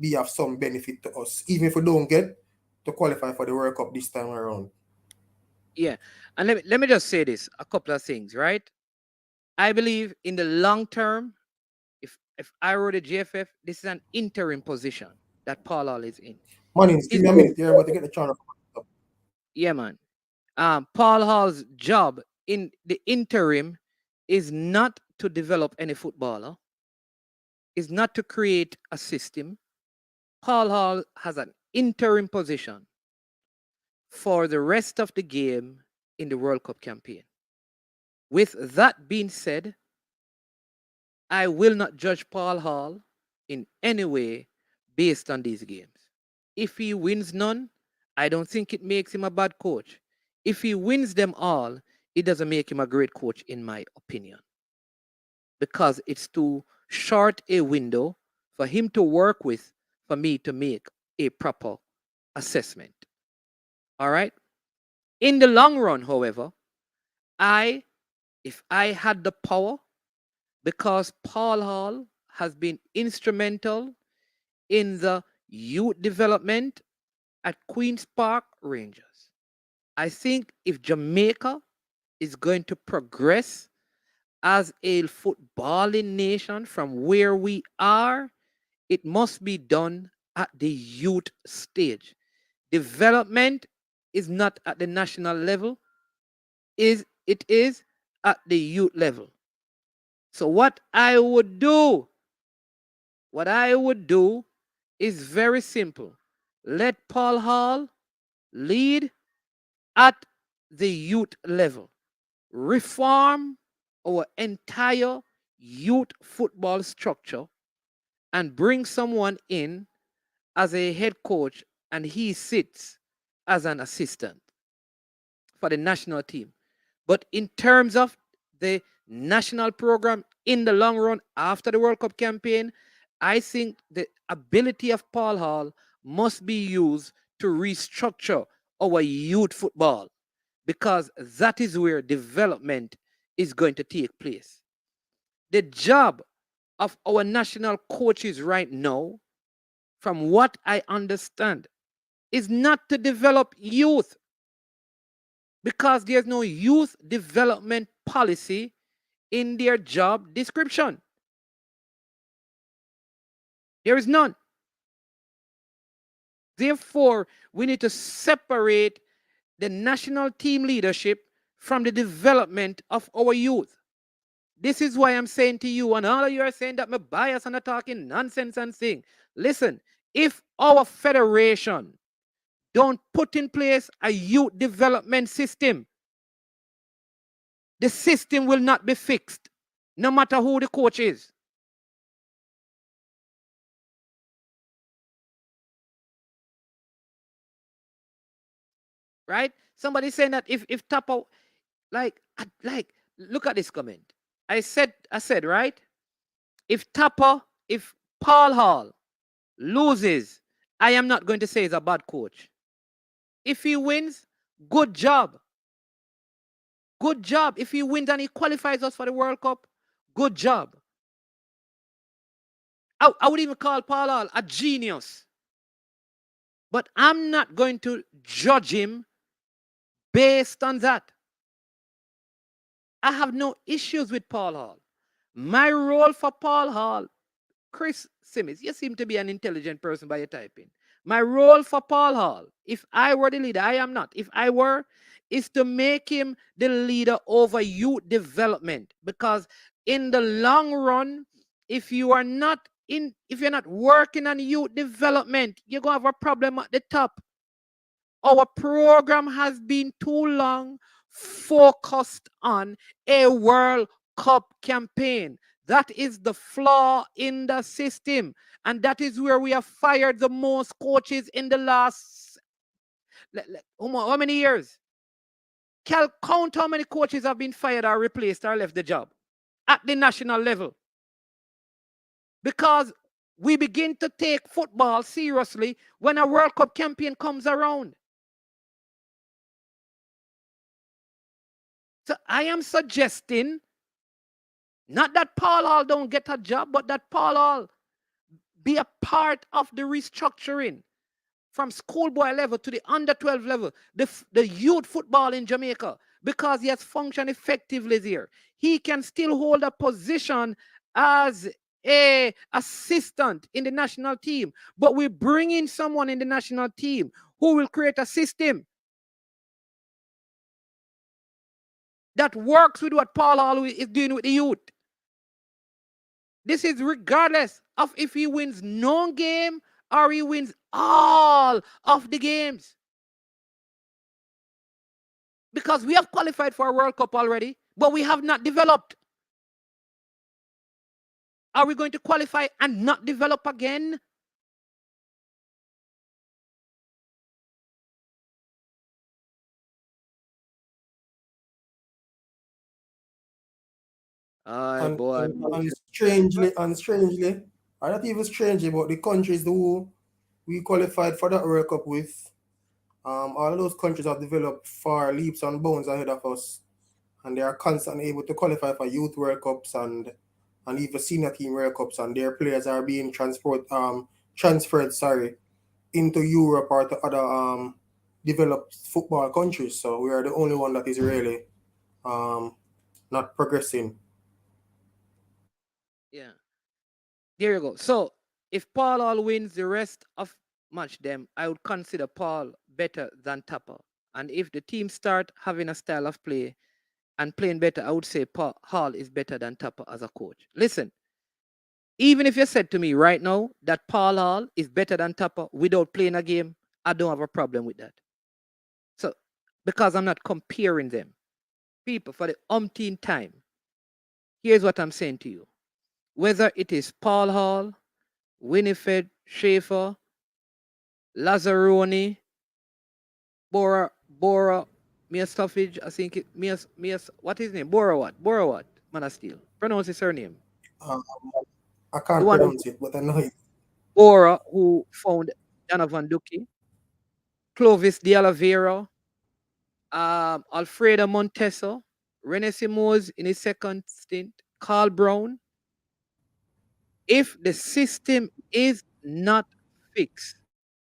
be of some benefit to us, even if we don't get to qualify for the World Cup this time around. Yeah. And let me just say this, a couple of things, right? I believe in the long term, if I were the GFF, this is an interim position that Paul Hall is in. Manning, give Is me a minute here, but to get the channel. Yeah, man. Paul Hall's job in the interim is not to develop any footballer, is not to create a system. Paul Hall has an interim position for the rest of the game in the World Cup campaign. With that being said, I will not judge Paul Hall in any way based on these games. If he wins none, I don't think it makes him a bad coach. If he wins them all, it doesn't make him a great coach, in my opinion, because it's too short a window for him to work with for me to make a proper assessment. All right? In the long run, however, if I had the power, because Paul Hall has been instrumental in the youth development at Queen's Park Rangers. I think if Jamaica is going to progress as a footballing nation from where we are, it must be done at the youth stage. Development is not at the national level, it is at the youth level. So what I would do is very simple. Let Paul Hall lead at the youth level. Reform our entire youth football structure and bring someone in as a head coach and he sits as an assistant for the national team. But in terms of the national program in the long run after the World Cup campaign, I think the ability of Paul Hall must be used to restructure our youth football because that is where development is going to take place. The job of our national coaches right now, from what I understand, is not to develop youth because there's no youth development policy in their job description. There is none. Therefore, we need to separate the national team leadership from the development of our youth. This is why I'm saying to you, and all of you are saying that my bias and are talking nonsense and thing. Listen, if our federation don't put in place a youth development system, the system will not be fixed, no matter who the coach is. Right? Somebody saying that if Tappa, like look at this comment. I said right. If Paul Hall loses, I am not going to say he's a bad coach. If he wins, good job. Good job. If he wins and he qualifies us for the World Cup, good job. I would even call Paul Hall a genius. But I'm not going to judge him based on that. I have no issues with Paul Hall. My role for Paul Hall, Chris Simmons, you seem to be an intelligent person by your typing. My role for Paul Hall, if I were the leader, I am not. If I were, is to make him the leader over youth development. Because in the long run, if you're not working on youth development, you're gonna have a problem at the top. Our program has been too long focused on a World Cup campaign. That is the flaw in the system. And that is where we have fired the most coaches in the last, how many years? Count how many coaches have been fired or replaced or left the job at the national level. Because we begin to take football seriously when a World Cup campaign comes around. So I am suggesting not that Paul Hall don't get a job, but that Paul Hall be a part of the restructuring from schoolboy level to the under 12 level, the youth football in Jamaica, because he has functioned effectively there. He can still hold a position as a assistant in the national team, but we bring in someone in the national team who will create a system that works with what Paul Hall is doing with the youth. This is regardless of if he wins no game or he wins all of the games. Because we have qualified for a World Cup already, but we have not developed. Are we going to qualify and not develop again? And, boy. and strangely, or not even strangely, but the countries who we qualified for that World Cup with, all of those countries have developed far leaps and bounds ahead of us, and they are constantly able to qualify for youth World Cups and even senior team World Cups, and their players are being transferred into Europe or to other developed football countries. So we are the only one that is really not progressing. Yeah. There you go. So if Paul Hall wins the rest of match them, I would consider Paul better than Tappa. And if the team start having a style of play and playing better, I would say Paul Hall is better than Tappa as a coach. Listen, even if you said to me right now that Paul Hall is better than Tappa without playing a game, I don't have a problem with that. So, because I'm not comparing them. People, for the umpteenth time, here's what I'm saying to you. Whether it is Paul Hall, Winifred Schaefer, Lazzaroni, Bora, Mia Stuffage, I think it, Mia, what is his name? Bora what? Man of Steel. Pronounce his surname. I can't pronounce it, but I know it. Bora, who found Donovan Duki, Clovis de Oliveira, Alfredo Monteso, Rene Simons in his second stint, Carl Brown. If the system is not fixed,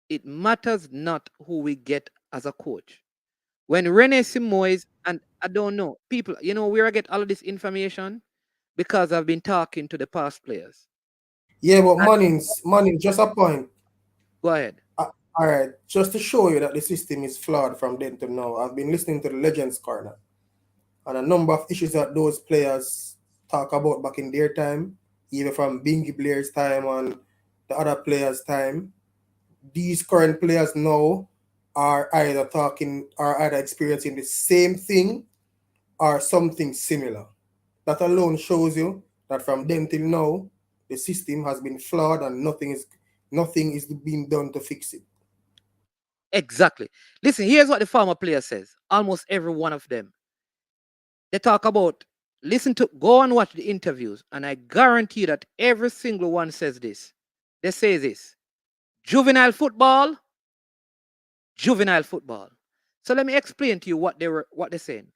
it matters not who we get as a coach. When Rene Simoes, and I don't know, people, where I get all of this information? Because I've been talking to the past players. Yeah, but Manning's, just a point. Go ahead. All right, just to show you that the system is flawed from then to now, I've been listening to the Legends Corner. and a number of issues that those players talk about back in their time, even from Bingy Blair's time and the other players' time. These current players now are either experiencing the same thing or something similar. That alone shows you that from then till now, the system has been flawed and nothing is being done to fix it. Exactly. Listen, here's what the former player says. Almost every one of them. They talk about, go and watch the interviews, and I guarantee that every single one says this. They say this: juvenile football, juvenile football. So let me explain to you what they're saying.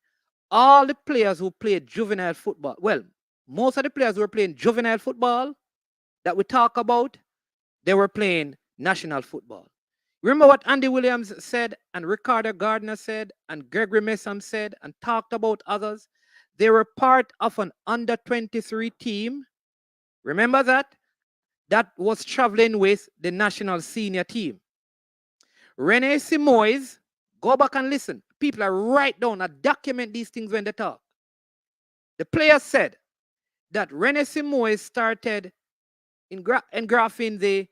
All the players who played juvenile football, well, most of the players who were playing juvenile football that we talk about, they were playing national football. Remember what Andy Williams said, and Ricardo Gardner said, and Gregory Messam said, and talked about others? They were part of an under 23 team. Remember that? That was traveling with the national senior team. Rene Simoes, go back and listen. People are write down and document these things when they talk. The player said that Rene Simoes started engraphing the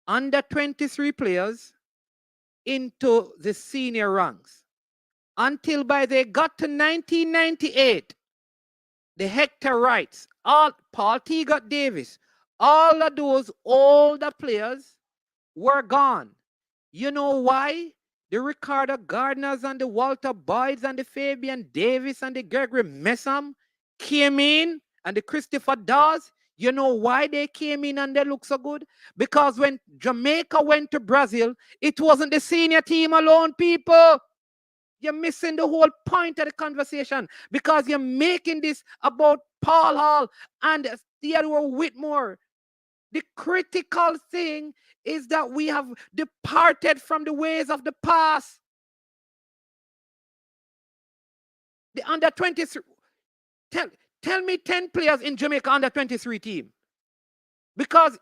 under 23 players into the senior ranks until by they got to 1998, the Hector Wrights, all Paul Teagot Davis, all of those older players were gone. You know why? The Ricardo Gardners and the Walter Boyds and the Fabian Davis and the Gregory Messam came in, and the Christopher Dawes. You know why they came in and they look so good? Because when Jamaica went to Brazil, it wasn't the senior team alone, people. You're missing the whole point of the conversation because you're making this about Paul Hall and Theodore Whitmore. The critical thing is that we have departed from the ways of the past. The under 23, tell me 10 players in Jamaica under 23 team. Because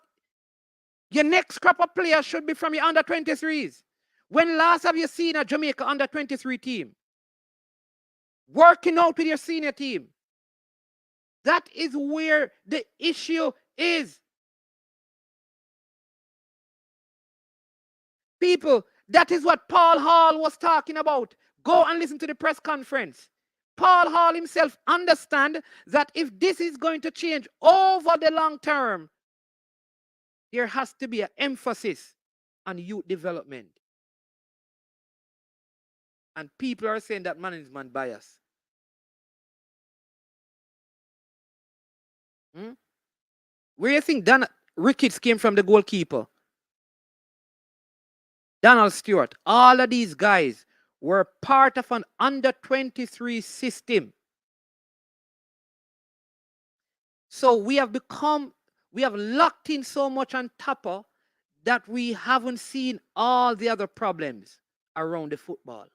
your next crop of players should be from your under 23s. When last have you seen a Jamaica under 23 team working out with your senior team? That is where the issue is. People, that is what Paul Hall was talking about. Go and listen to the press conference. Paul Hall himself understands that if this is going to change over the long term, there has to be an emphasis on youth development. And people are saying that management bias. Where do you think Ricketts came from, the goalkeeper? Donald Stewart. All of these guys were part of an under 23 system. So we have locked in so much on Tappa that we haven't seen all the other problems around the football.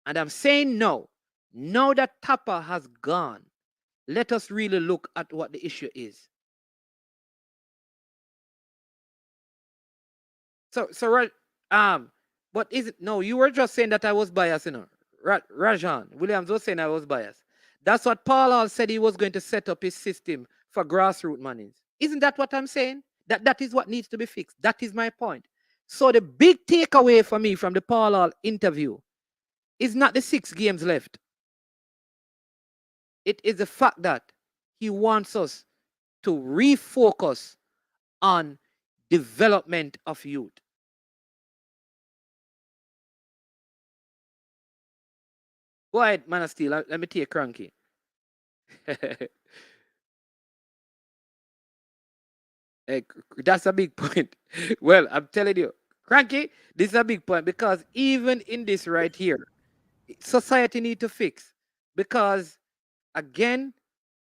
And I'm saying no. Now that Tappa has gone, let us really look at what the issue is. But is it no? You were just saying that I was biased, you know. Rajan Williams was saying I was biased. That's what Paul Hall said he was going to set up his system for grassroots monies. Isn't that what I'm saying? That is what needs to be fixed. That is my point. So the big takeaway for me from the Paul Hall interview is not the 6 games left. It is the fact that he wants us to refocus on development of youth. Go ahead, Man of Steel. Let me take Cranky. Hey, that's a big point. Well, I'm telling you, Cranky, this is a big point because even in this right here, society need to fix. Because again,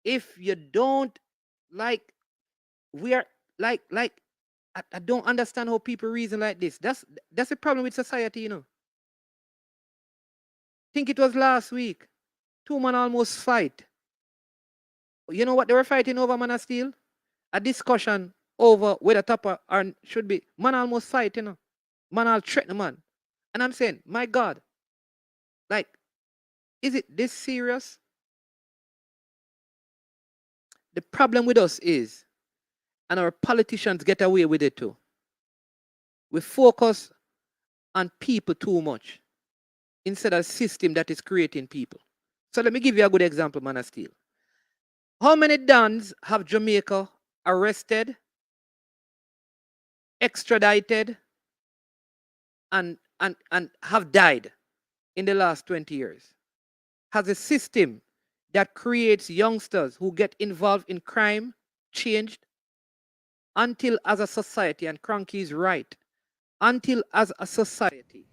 if you don't we are I don't understand how people reason like this. That's a problem with society, you know. Think it was last week. 2 men almost fight. You know what they were fighting over, Man of Steel? A discussion over whether Tappa should be. Man almost fight, you know. Man all threaten man. And I'm saying, my God, is it this serious? the problem with us is, and our politicians get away with it too, we focus on people too much instead of system that is creating people. So let me give you a good example, man of steel. How many Dons have Jamaica arrested, extradited, and have died in the last 20 years? Has a system that creates youngsters who get involved in crime changed? Until as a society, and Cranky is right, until as a society,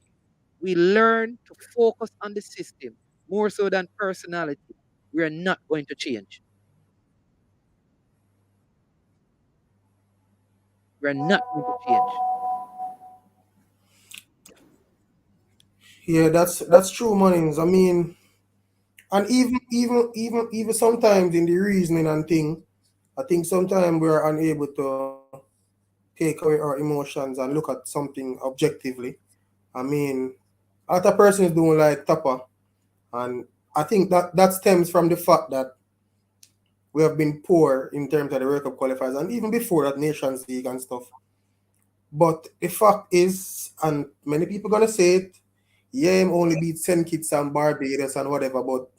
we learn to focus on the system more so than personality, we are not going to change. We are not going to change. Yeah, that's true, Manings. I mean, and even sometimes in the reasoning and thing, I think sometimes we're unable to take away our emotions and look at something objectively. I mean, a lot of person is doing like Tappa, and I think that stems from the fact that we have been poor in terms of the World Cup qualifiers, and even before that Nations League and stuff. But the fact is, and many people gonna say it, yeah, him only beat St. Kitts and Barbados and whatever, but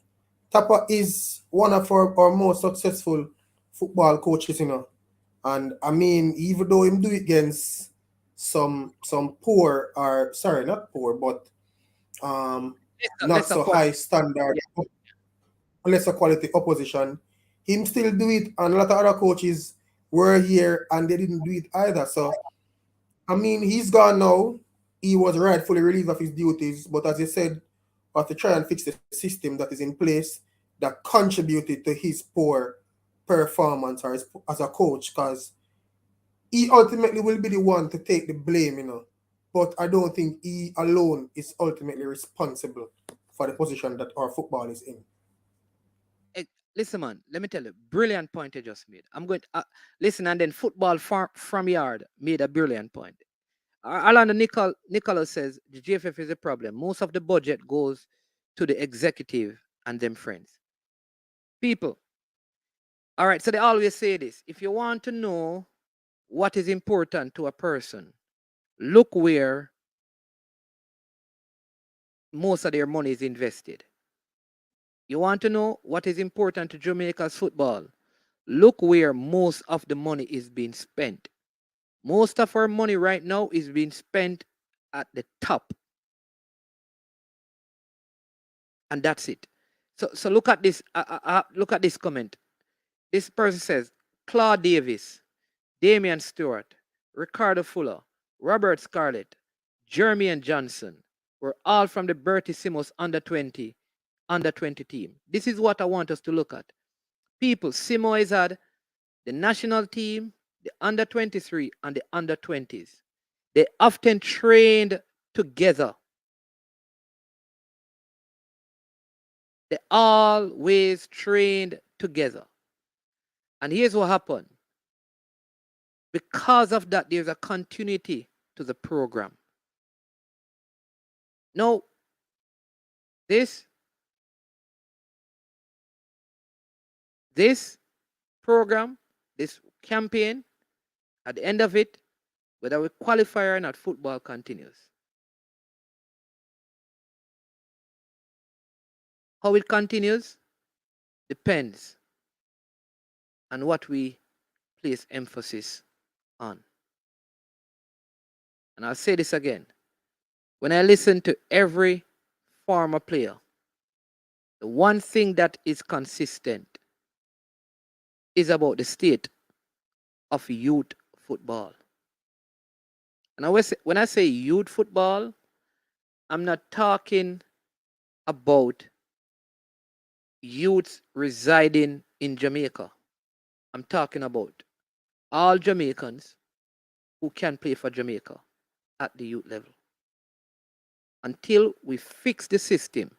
Tappa is one of our most successful football coaches, you know. And I mean, even though him do it against some poor, or sorry, not poor, but um not Let's so accord. high standard, Yeah. lesser quality opposition, him still do it, and a lot of other coaches were here and they didn't do it either. So I mean, he's gone now. He was rightfully relieved of his duties, but as you said, we have to try and fix the system that is in place that contributed to his poor performance as a coach, because he ultimately will be the one to take the blame, you know. But I don't think he alone is ultimately responsible for the position that our football is in. Eh, listen, man, let me tell you, brilliant point you just made. I'm going to listen, and then football from yard made a brilliant point. Alana Nicholas says the GFF is a problem. Most of the budget goes to the executive and them friends. People. All right, so they always say this. If you want to know what is important to a person, look where most of their money is invested. You want to know what is important to Jamaica's football? Look where most of the money is being spent. Most of our money right now is being spent at the top. And that's it. So look at this. Look at this comment. This person says Claude Davis, Damian Stewart, Ricardo Fuller, Robert Scarlett, Jeremy and Johnson were all from the Bertie Simos under 20 team. This is what I want us to look at. People, Simo has had the national team, the under 23, and the under 20s. They often trained together. They always trained together. And here's what happened. Because of that, there's a continuity to the program. Now, this program, this campaign, at the end of it, whether we qualify or not, football continues. How it continues depends on what we place emphasis on. And I'll say this again. When I listen to every former player, the one thing that is consistent is about the state of youth football. And when I say youth football, I'm not talking about youths residing in Jamaica. I'm talking about all Jamaicans who can play for Jamaica at the youth level. Until we fix the system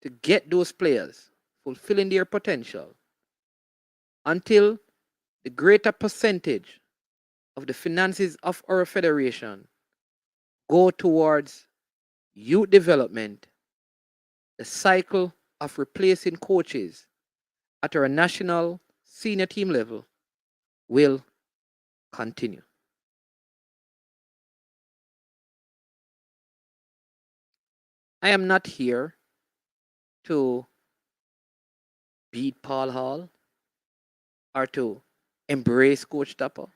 to get those players fulfilling their potential, until the greater percentage of the finances of our federation go towards youth development, the cycle of replacing coaches at our national senior team level will continue. I am not here to beat Paul Hall or to embrace Coach Tappa.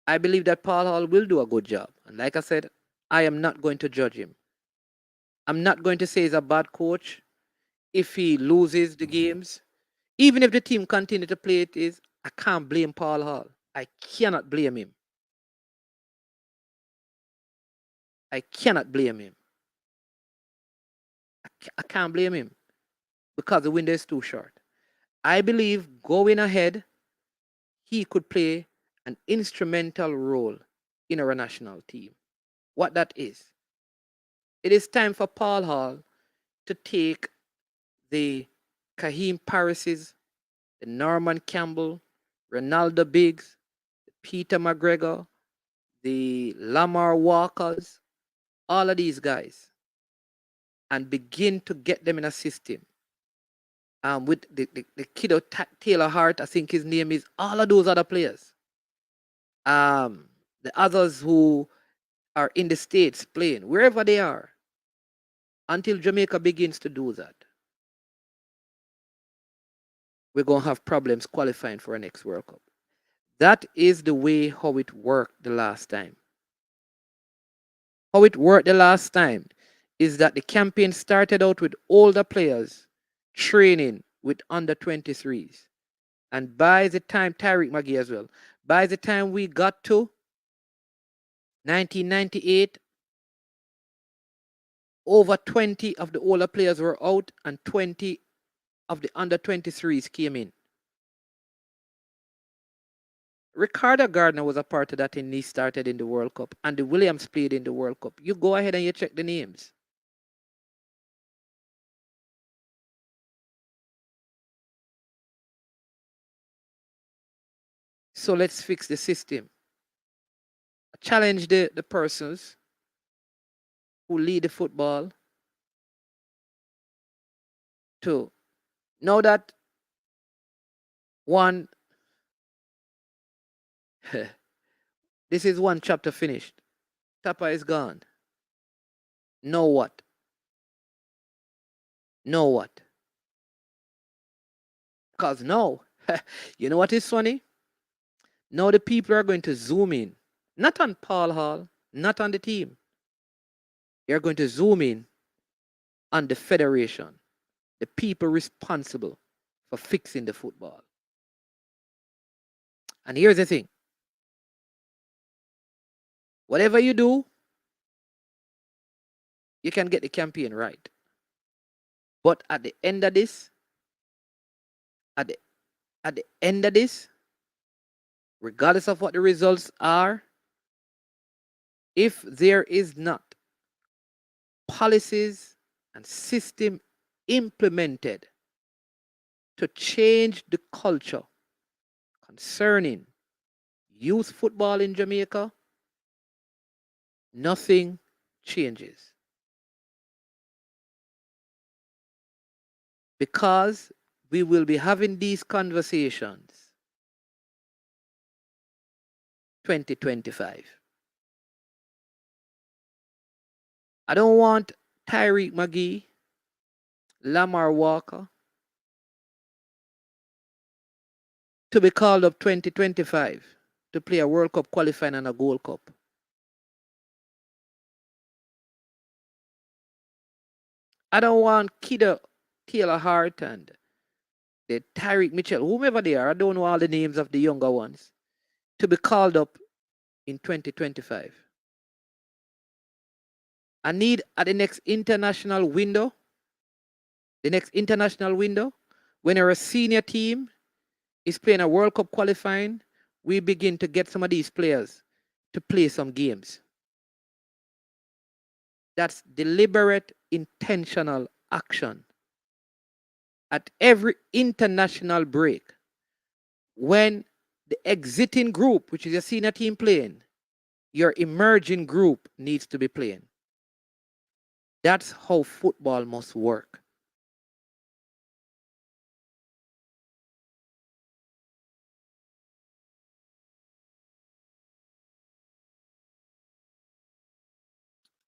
I believe that Paul Hall will do a good job. And like I said, I am not going to judge him. I'm not going to say he's a bad coach if he loses the games. Even if the team continue to play it is, I can't blame Paul Hall. I cannot blame him. I cannot blame him. I can't blame him because the window is too short. I believe going ahead, he could play an instrumental role in our national team. What that is, it is time for Paul Hall to take the Kaheem Parises, the Norman Campbell, Ronaldo Biggs, Peter McGregor, the Lamar Walkers, all of these guys, and begin to get them in a system. With the kiddo Taylor Hart, I think his name is, all of those other players. The others who are in the States playing, wherever they are, until Jamaica begins to do that, we're going to have problems qualifying for our next World Cup. That is the way how it worked the last time. How it worked the last time is that the campaign started out with older players training with under 23s. And by the time, Tyreek Magee as well, by the time we got to 1998, over 20 of the older players were out and 20 of the under 23s came in. Ricardo Gardner was a part of that, and he started in the World Cup, and the Williams played in the World Cup. You go ahead and you check the names. So let's fix the system. Challenge the persons who lead the football to know that one, this is one chapter finished. Tappa is gone. Know what? Know what? Because now, you know what is funny? Now the people are going to zoom in, not on Paul Hall, not on the team. They're going to zoom in on the federation, the people responsible for fixing the football. And here's the thing. Whatever you do, you can get the campaign right. But at the end of this, regardless of what the results are, if there is not policies and system implemented to change the culture concerning youth football in Jamaica, nothing changes. Because we will be having these conversations 2025. I don't want Tyreek Magee, Lamar Walker to be called up 2025 to play a World Cup qualifying and a Gold Cup. I don't want Kiddo Taylor Hart and the Tyreek Mitchell, whomever they are, I don't know all the names of the younger ones, to be called up in 2025. I need at the next international window, when our senior team is playing a World Cup qualifying, we begin to get some of these players to play some games. That's deliberate, intentional action. At every international break, when the exiting group, which is your senior team playing, your emerging group needs to be playing. That's how football must work.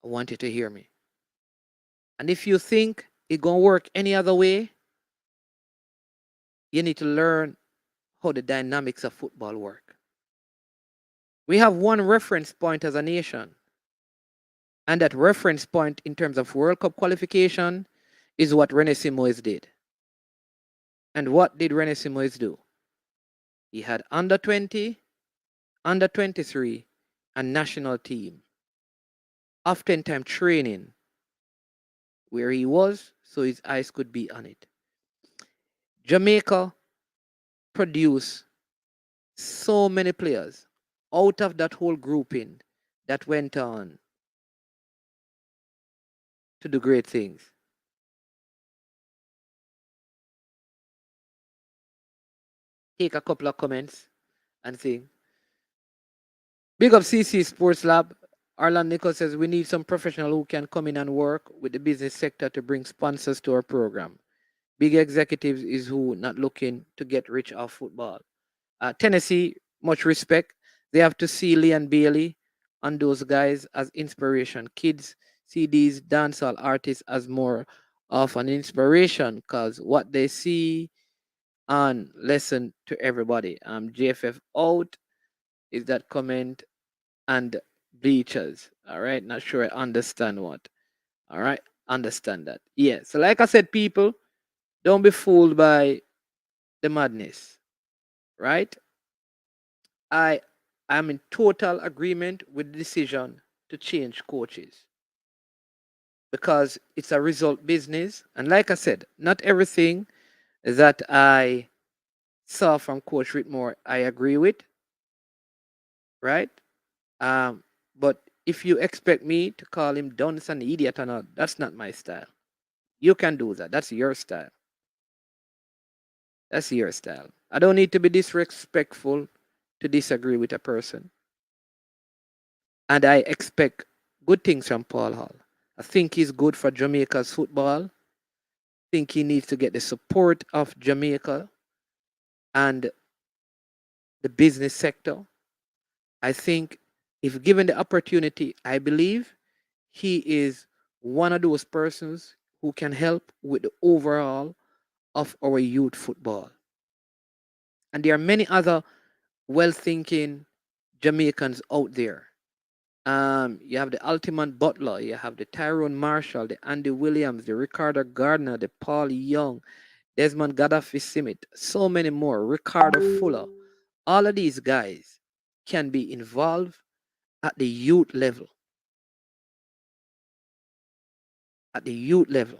I want you to hear me. And if you think it gonna work any other way, you need to learn how the dynamics of football work. We have one reference point as a nation, and that reference point in terms of World Cup qualification is what Rene Simoes did. And what did Rene Simoes do? He had under 20, under 23, and national team. Oftentimes training where he was so his eyes could be on it. Jamaica produced so many players out of that whole grouping that went on to do great things. Take a couple of comments and see. Big up CC Sports Lab. Arlan Nichols says we need some professional who can come in and work with the business sector to bring sponsors to our program. Big executives is who not looking to get rich off football. Tennessee, much respect. They have to see Leon Bailey and those guys as inspiration. Kids see these dancehall artists as more of an inspiration because what they see and listen to everybody. JFF out is that comment and bleachers. All right, not sure I understand what. All right, understand that. Yeah. So, like I said, people, don't be fooled by the madness. Right? I am in total agreement with the decision to change coaches because it's a result business. And like I said, not everything that I saw from Coach Whitmore I agree with, right? But if you expect me to call him dunce and idiot or not, that's not my style. You can do that. That's your style. That's your style. I don't need to be disrespectful to disagree with a person. And I expect good things from Paul Hall. I think he's good for Jamaica's football. I think he needs to get the support of Jamaica and the business sector. I think if given the opportunity, I believe he is one of those persons who can help with the overall of our youth football. And there are many other well-thinking Jamaicans out there. You have the Ultimate Butler, you have the Tyrone Marshall, the Andy Williams, the Ricardo Gardner, the Paul Young, Desmond Gaddafi Simit, so many more, Ricardo Fuller. All of these guys can be involved at the youth level. At the youth level.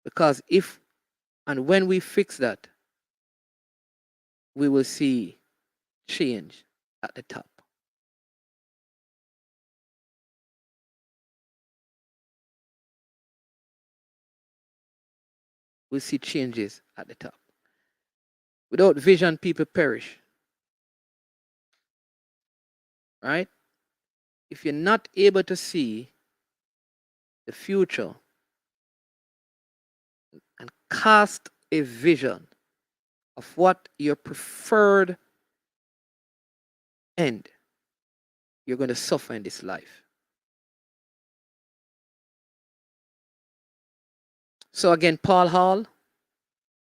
Because if and when we fix that, we will see change at the top. We'll see changes at the top. Without vision, people perish. Right? If you're not able to see the future and cast a vision of what your preferred end, you're going to suffer in this life. So again, Paul Hall,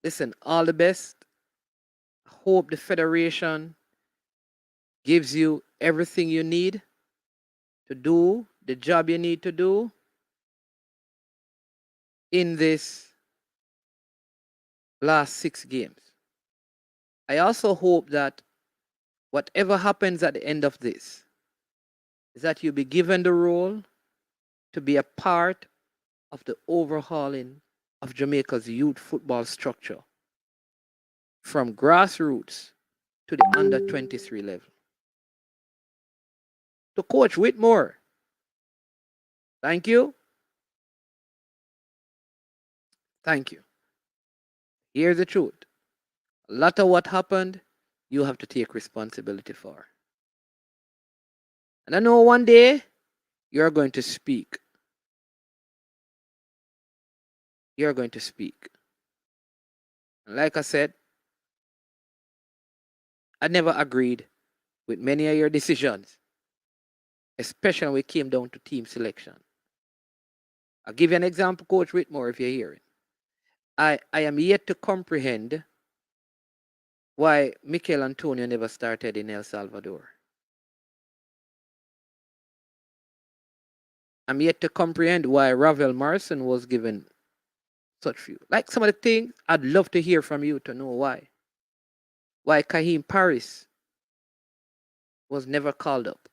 listen, all the best. I hope the Federation gives you everything you need to do the job you need to do in this last 6 games. I also hope that whatever happens at the end of this is that you'll be given the role to be a part of the overhauling of Jamaica's youth football structure from grassroots to the under 23 level. To Coach Whitmore, thank you. Thank you. Here's the truth. A lot of what happened, you have to take responsibility for. And I know one day you're going to speak. You're going to speak. And like I said, I never agreed with many of your decisions, especially when it came down to team selection. I'll give you an example, Coach Whitmore, if you're hearing. I am yet to comprehend why Mikel Antonio never started in El Salvador. I'm yet to comprehend why Ravel Morrison was given such few. Like some of the things, I'd love to hear from you to know why. Why Kahim Paris was never called up.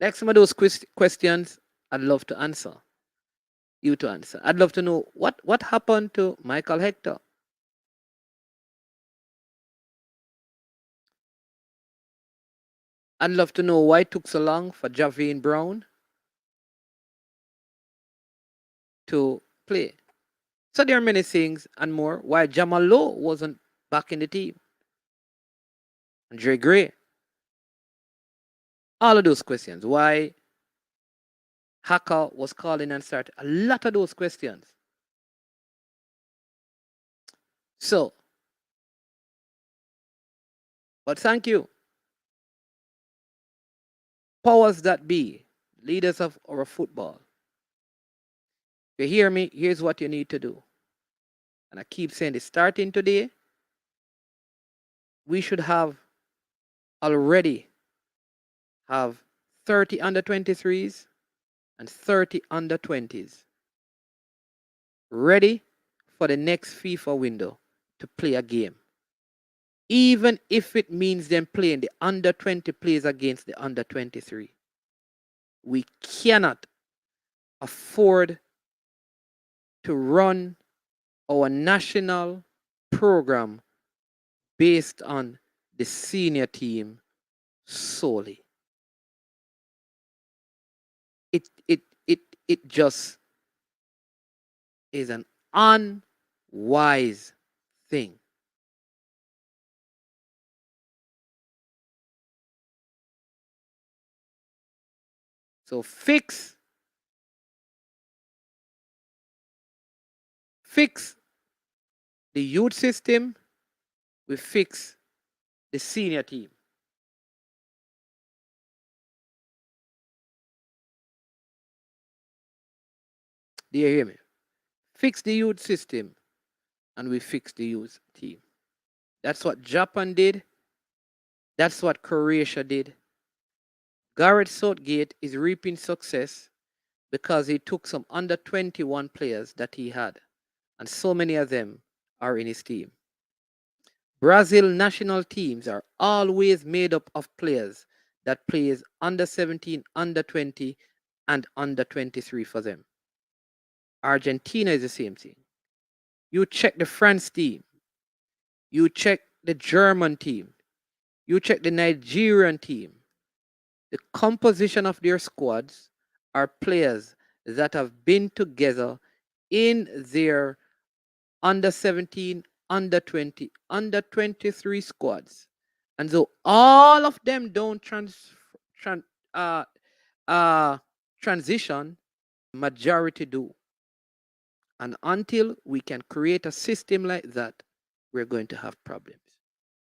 Like some of those questions, I'd love to answer. You to answer. I'd love to know what happened to Michael Hector. I'd love to know why it took so long for Javine Brown to play. So there are many things and more. Why Jamal Lowe wasn't back in the team. Andre Gray. All of those questions. Why Haka was calling and started. A lot of those questions. So, but thank you. Powers that be, leaders of our football. If you hear me, here's what you need to do. And I keep saying this, starting today, we should have already have 30 under 23s and 30 under 20s ready for the next FIFA window to play a game. Even if it means them playing the under 20 plays against the under 23. We cannot afford to run our national program based on the senior team solely. It just is an unwise thing. So fix the youth system, we fix the senior team. Do you hear me? Fix the youth system and we fix the youth team. That's what Japan did. That's what Croatia did. Gareth Southgate is reaping success because he took some under 21 players that he had, and so many of them are in his team. Brazil national teams are always made up of players that plays under 17, under 20, and under 23 for them. Argentina is the same thing. You check the France team. You check the German team. You check the Nigerian team. The composition of their squads are players that have been together in their under 17, under 20, under 23 squads. And so all of them don't transition, majority do. And until we can create a system like that, we're going to have problems.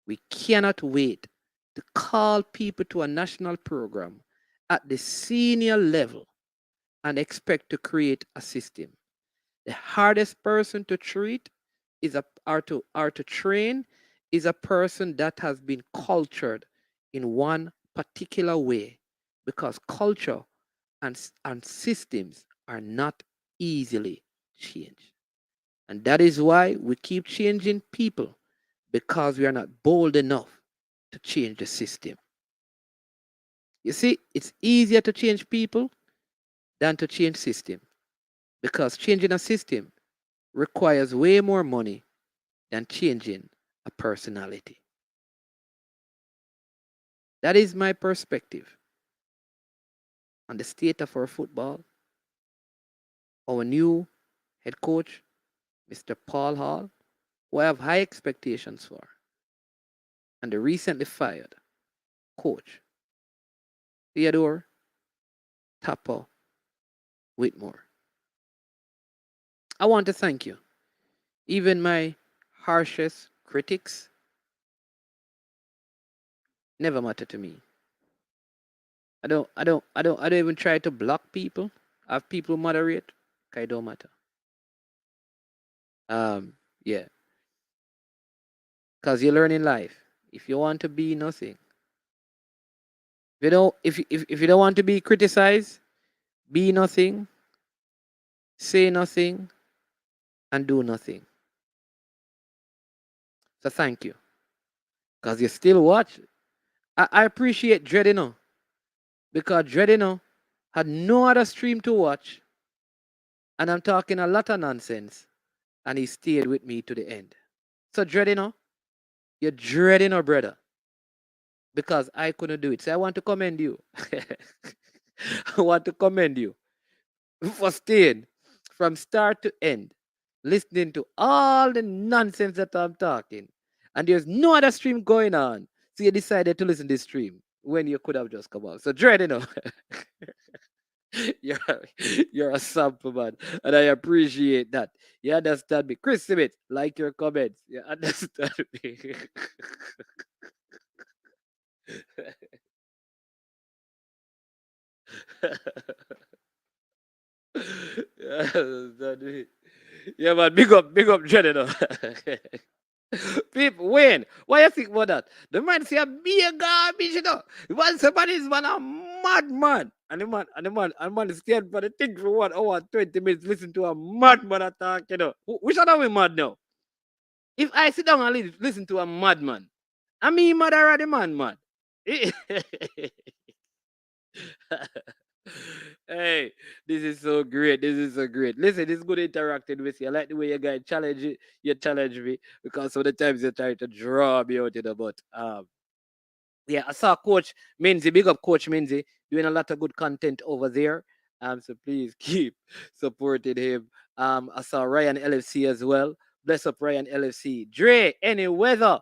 We cannot wait to call people to a national program at the senior level and expect to create a system. The hardest person to treat is to train is a person that has been cultured in one particular way, because culture and systems are not easily changed. And that is why we keep changing people, because we are not bold enough to change the system. You see, it's easier to change people than to change system, because changing a system requires way more money than changing a personality. That is my perspective on the state of our football. Our new head coach, Mr. Paul Hall, who I have high expectations for, and the recently fired coach, Theodore Tappa Whitmore. I want to thank you. Even my harshest critics never matter to me. I don't even try to block people. I have people moderate. It don't matter. Yeah. Because you learn in life. If you want to be nothing, if you don't want to be criticized, be nothing, say nothing, and do nothing. So thank you. Because you still watch. I appreciate Dreadino. Because Dreadino had no other stream to watch. And I'm talking a lot of nonsense. And he stayed with me to the end. So Dreadino, you're Dreadino, brother. Because I couldn't do it. So I want to commend you. I want to commend you for staying from start to end, listening to all the nonsense that I'm talking. And there's no other stream going on. So you decided to listen to this stream when you could have just come out. So Dread, you're, you're a sample man. And I appreciate that. You understand me. Chris Simmons, like your comments. You understand me. Yeah, man, big up, Jenny. People, Wayne, why you think about that? The man say a big garbage, you know. One somebody is man a madman. And the man is stand for the thing for 1 hour and 20 minutes, listen to a madman attack, you know. Which one are we mad now? If I sit down and listen to a madman, I mean mad or the man mad. Hey, this is so great. This is so great. Listen, it's good interacting with you. I like the way you guys challenge it. You challenge me because sometimes you try to draw me out, you know. But yeah, I saw Coach Minzy, big up Coach Minzy, doing a lot of good content over there. So please keep supporting him. I saw Ryan LFC as well. Bless up Ryan LFC. Dre, any weather.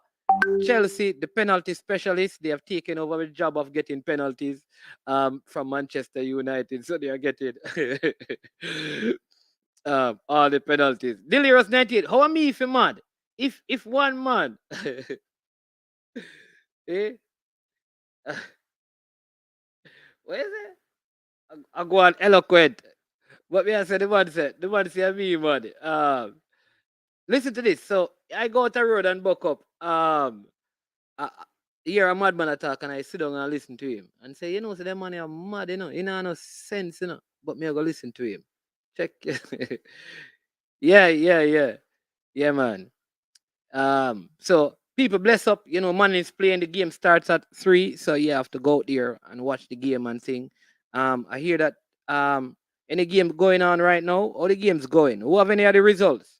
Chelsea, the penalty specialist, they have taken over the job of getting penalties from Manchester United. So they are getting all the penalties. Delirious 98. How am I if you mad? If one man eh? What is it? I go on eloquent. But me I say the man say me mad. Listen to this. So I go out the road and buck up. I hear a madman attack and I sit down and listen to him and say, you know, so that man is mad, you know, he not no sense, you know. But me I go listen to him. Check. Yeah. Yeah, man. So people bless up, you know, man is playing, the game starts at 3, so you have to go out there and watch the game and sing. I hear that any game going on right now, or the game's going. Who have any other results?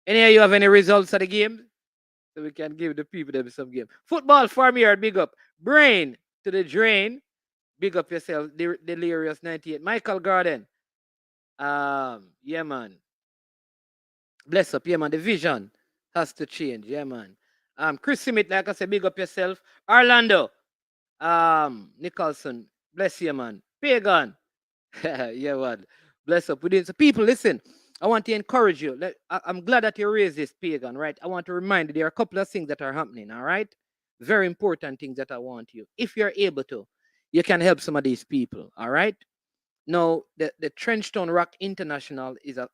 Any of you have any results of the game? So we can give the people them some game. Football farm yard, big up. Brain to the drain. Big up yourself. Delirious 98. Michael Garden. Yeah, man. Bless up, yeah, man. The vision has to change, yeah, man. Chris Simit, like I said, big up yourself. Orlando. Nicholson. Bless you, man. Pagan. Yeah, man. Bless up within. So people, listen. I want to encourage you. I'm glad that you raised this, Pagan, right? I want to remind you there are a couple of things that are happening, all right? Very important things that I want you. If you're able to, you can help some of these people, all right? Now, the Trenchtown Rock International is a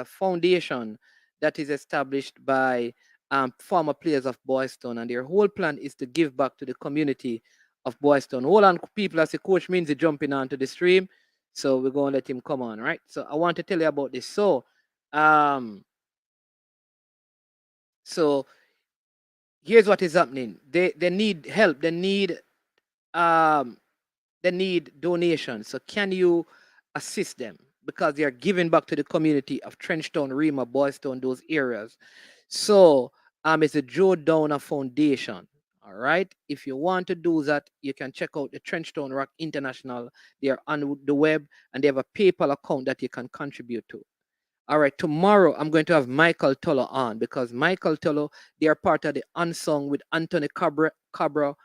foundation that is established by former players of Boys Town, and their whole plan is to give back to the community of Boys Town. Hold on, people, as the coach means jumping onto the stream, so we're going to let him come on, right? So I want to tell you about this. So here's what is happening. They need help. Um, they need donations. So can you assist them? Because they are giving back to the community of Trenchtown, Rima, Boys Town, those areas. So it's a Joe Downer Foundation. All right. If you want to do that, you can check out the Trenchtown Rock International. They are on the web and they have a PayPal account that you can contribute to. All right, tomorrow I'm going to have Michael Tullo on because Michael Tullo, they are part of the Unsung with Anthony Cabra, Badas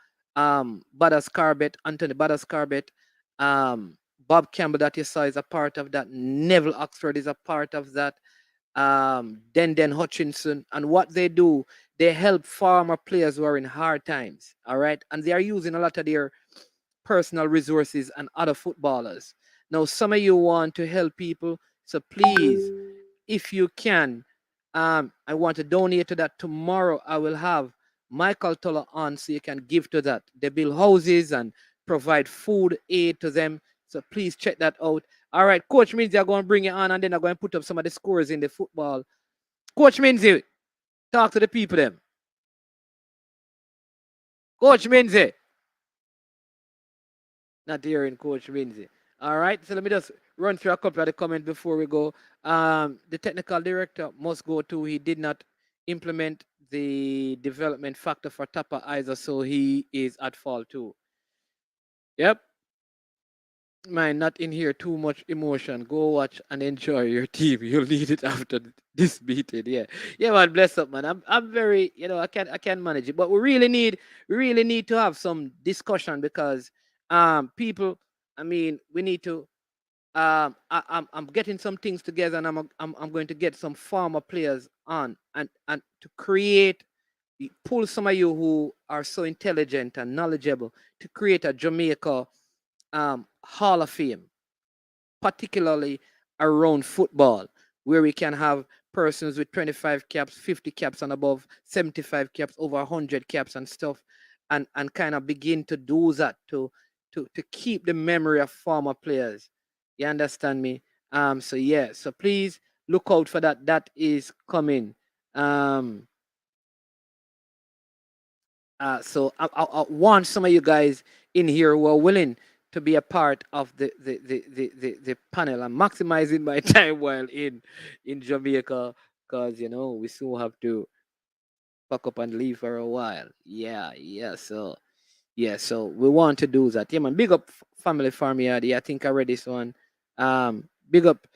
Carbet, Anthony Badas Carbet, Bob Campbell that you saw is a part of that. Neville Oxford is a part of that. Den Hutchinson. And what they do, they help former players who are in hard times. All right. And they are using a lot of their personal resources and other footballers. Now, some of you want to help people, So please, if you can, I want to donate to that. Tomorrow I will have Michael Toller on so you can give to that. They build houses and provide food aid to them. So please check that out. All right, Coach Minzy, I'm going to bring you on and then I'm going to put up some of the scores in the football. Coach Minzy, talk to the people them. Coach Minzy. Not hearing Coach Minzy. All right, so let me just run through a couple of the comments before we go. The technical director must go to. He did not implement the development factor for Tappa either, so he is at fault too. Yep. Man, not in here too much emotion. Go watch and enjoy your team. You'll need it after this meeting. Yeah, yeah, man. Bless up, man. I'm very, I can manage it, but we really need to have some discussion because people. I mean, we need to. I'm getting some things together, and I'm going to get some former players on and to create pull some of you who are so intelligent and knowledgeable to create a Jamaica Hall of Fame, particularly around football, where we can have persons with 25 caps, 50 caps and above, 75 caps, over 100 caps and stuff, and kind of begin to do that to keep the memory of former players. You understand me? So yeah, so please look out for that. That is coming. So I want some of you guys in here who are willing to be a part of the panel. I'm maximizing my time while in Jamaica because we soon have to pack up and leave for a while. Yeah. So we want to do that. Yeah, man. Big up family farm yard. Yeah, I think I read this one. Big up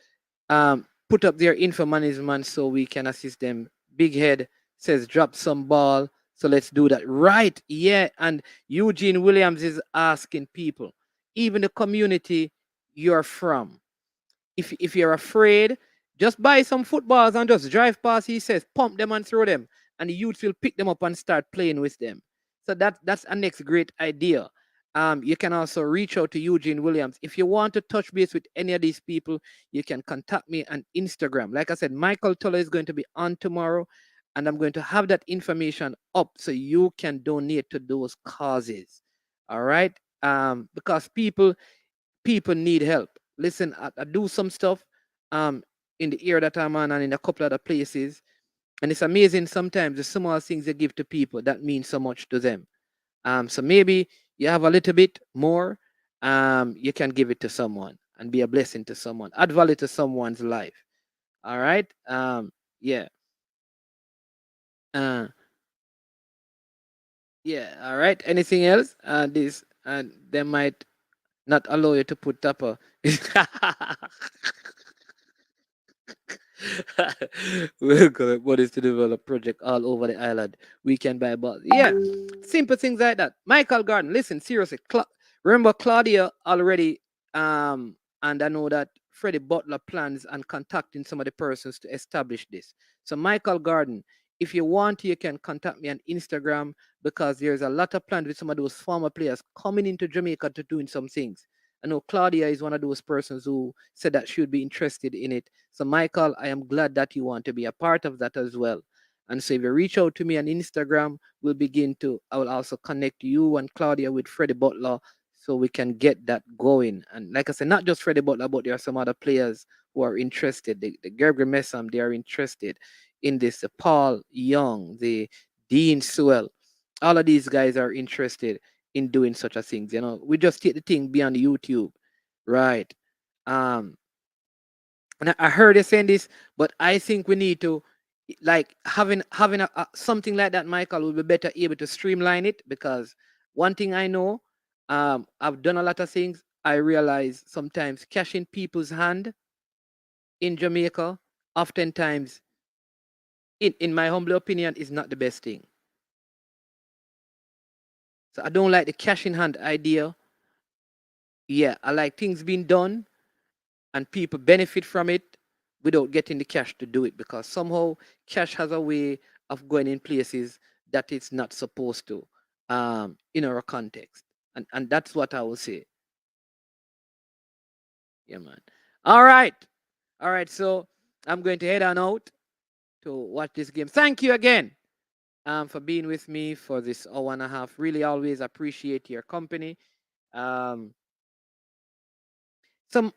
put up their info management so we can assist them. Big Head says drop some ball. So let's do that. Right. Yeah. And Eugene Williams is asking people, even the community you're from, if you're afraid, just buy some footballs and just drive past. He says, pump them and throw them, and the youth will pick them up and start playing with them. So that's a next great idea. You can also reach out to Eugene Williams. If you want to touch base with any of these people, you can contact me on Instagram. Like I said, Michael Toller is going to be on tomorrow, and I'm going to have that information up so you can donate to those causes. All right. Because people need help. Listen, I do some stuff um in the area that I'm on and in a couple other places. And it's amazing sometimes the small things they give to people that mean so much to them. So maybe you have a little bit more, you can give it to someone and be a blessing to someone, add value to someone's life. All right. Yeah. Uh yeah, all right. Anything else? This and they might not allow you to put Tapper. We're going bodies to develop project all over the island. We can buy bus. Yeah, simple things like that. Michael Garden, listen seriously. Remember Claudia already. And I know that Freddie Butler plans and contacting some of the persons to establish this. So Michael Garden, if you want, you can contact me on Instagram because there's a lot of plans with some of those former players coming into Jamaica to doing some things. I know Claudia is one of those persons who said that she would be interested in it. So, Michael, I am glad that you want to be a part of that as well. And so, if you reach out to me on Instagram, I will also connect you and Claudia with Freddie Butler so we can get that going. And like I said, not just Freddie Butler, but there are some other players who are interested. The Gregory Messam, they are interested in this. The Paul Young, the Dean Sewell, all of these guys are interested in doing such a thing. We just take the thing beyond YouTube, right? Um, and I heard you saying this, but I think we need to like having something like that, Michael, will be better able to streamline it because one thing I know, I've done a lot of things. I realize sometimes cash in people's hand in Jamaica, oftentimes, in my humble opinion, is not the best thing. So I don't like the cash in hand idea. Yeah, I like things being done and people benefit from it without getting the cash to do it because somehow cash has a way of going in places that it's not supposed to in our context. And that's what I will say. Yeah, man. All right. All right, so I'm going to head on out to watch this game. Thank you again for being with me for this hour and a half. Really always appreciate your company. Um,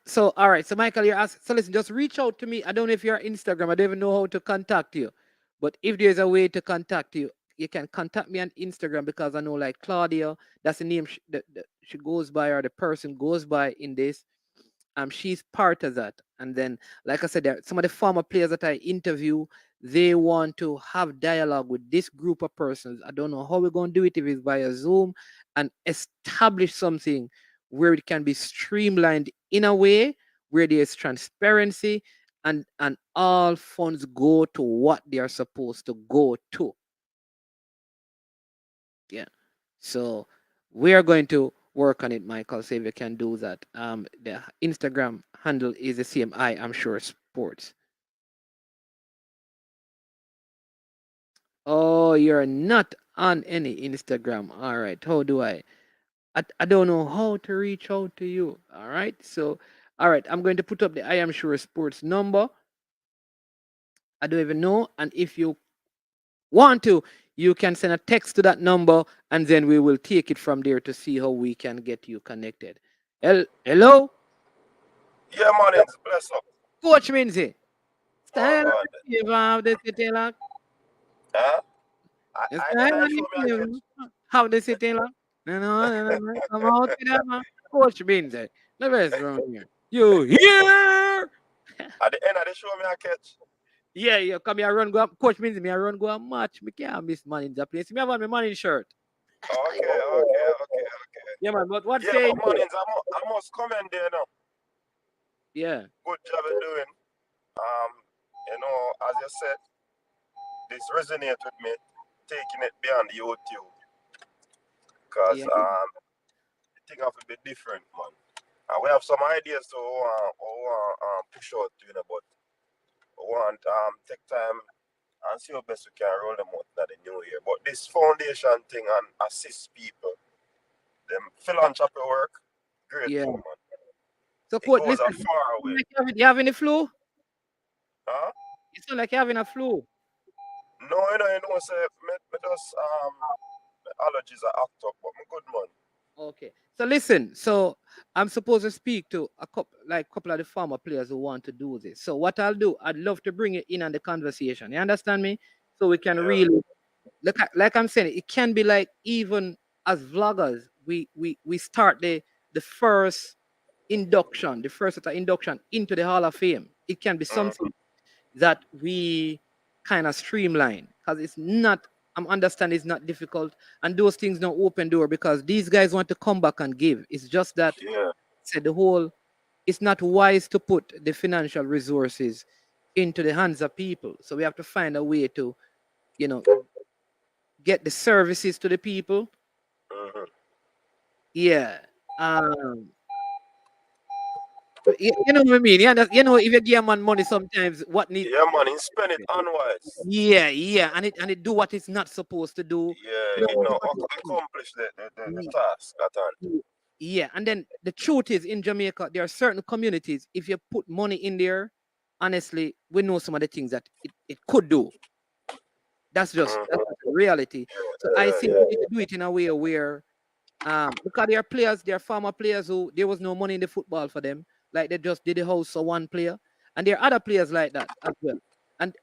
so all right. So Michael, you're asking. So listen, just reach out to me. I don't know if you're on Instagram. I don't even know how to contact you. But if there's a way to contact you, you can contact me on Instagram because I know like Claudia, that's the name that she goes by or the person goes by in this. She's part of that. And then, like I said, there some of the former players that I interview, they want to have dialogue with this group of persons. I don't know how we're going to do it if it's via Zoom and establish something where it can be streamlined in a way where there's transparency and all funds go to what they are supposed to go to. Yeah. So we are going to work on it, Michael. See if we can do that. The Instagram handle is the same. I'm sure sports. Oh, you're not on any Instagram. All right. How do I don't know how to reach out to you. All right. So, all right. I'm going to put up the I am sure sports number. I don't even know. And if you want to, you can send a text to that number and then we will take it from there to see how we can get you connected. Hello? Yeah, man, it's bless up. Coach Minzy. Oh, Style God. of the city lock. Huh? The I style and I of show me a catch. how the city lock. No. Come out to that man. Coach Minzy. The best round here. You here? At the end of the show me a catch. Yeah, come here, run, go up. Coach Minzy, me a run, go a match. Me can't miss man in the place. Me have on my man in shirt. Okay. Yeah, man, but what Yeah, say but man, I must comment there now. yeah. Good job you're doing. As you said, this resonates with me, taking it beyond YouTube. Because Yeah. the thing have to be different, man. And we have some ideas to push out, but we want take time and see how best we can roll them out in the new year. But this foundation thing and assist people, them philanthropy work, great Yeah. too, man. So, It coach, goes listen. a far away. You have any flu? Huh? It's not like you're having a flu. No, say me just the allergies are act up, but I'm good, man. Okay. So listen. So I'm supposed to speak to a couple of the former players who want to do this. So what I'll do, I'd love to bring it in on the conversation. You understand me? So we can Yeah. really like I'm saying, it can be like even as vloggers, we start the first induction, the first induction into the Hall of Fame. It can be something that we kind of streamline because it's not. I'm understand it's not difficult, and those things don't open door because these guys want to come back and give. It's just that Yeah. said the whole. It's not wise to put the financial resources into the hands of people. So we have to find a way to, you know, get the services to the people. Mm-hmm. Yeah. You know what I mean? You know, if you give a man money sometimes what need Yeah, man, he spend it unwise. yeah, and it do what it's not supposed to do. Yeah, You you know, know, accomplish the task at hand. yeah, and then the truth is in Jamaica, there are certain communities, if you put money in there, honestly, we know some of the things that it could do. That's just the reality. So I think we need to do it in a way where because there are former players who there was no money in the football for them. Like they just did the house for one player. And there are other players like that as well.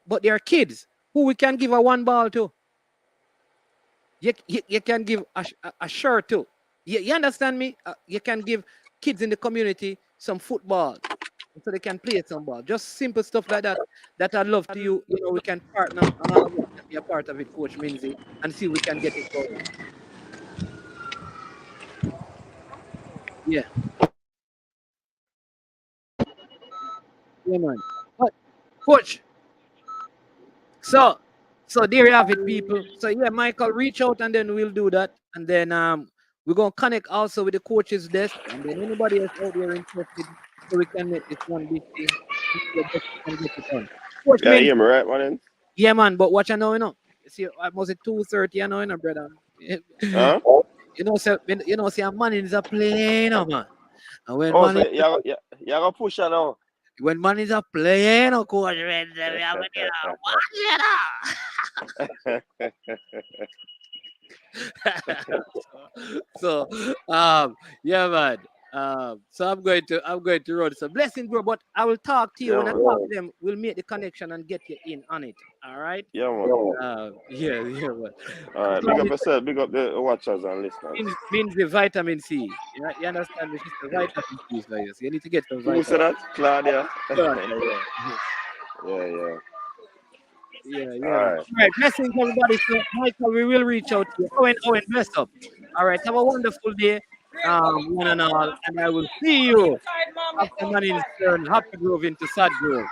But there are kids who we can give a one ball to. You can give a shirt to. You understand me? You can give kids in the community some football so they can play some ball. Just simple stuff like that that I'd love to you know, we can partner and be a part of it, Coach Minzy, and see if we can get it going. Yeah. Yeah, man. But Coach, so there you have it, people. So yeah, Michael, reach out and then we'll do that. And then we're gonna connect also with the coaches desk and then anybody else out there interested so we can make this one big thing. And see what best we can get it done. Coach Yeah, Minzy, hear me right, man? yeah, man, but watch I know, you know. See, was it 2:30? You know, brother. Huh? See, a man is a plane, man. And when Oh, man so is you gotta push her now. When man is a playing, of course, when they have it, so yeah, man. So I'm going to run some blessing, bro. But I will talk to you Yeah, when I man. talk to them. We'll make the connection and get you in on it. All right. Yeah, man. Yeah, yeah, man. All right. Big up yourself. Big up the watchers and listeners. Means the vitamin C. You understand? It's just the vitamin C for you. So you need to get some Who vitamin. said that? Claudia. Yeah, Yeah, yeah. yeah, All yeah. right. All right, blessings, everybody. So, Michael, we will reach out to you. Owen, bless up. All right, have a wonderful day, one and all, and I will see you after Manning turn Happy Grove into Sad Grove.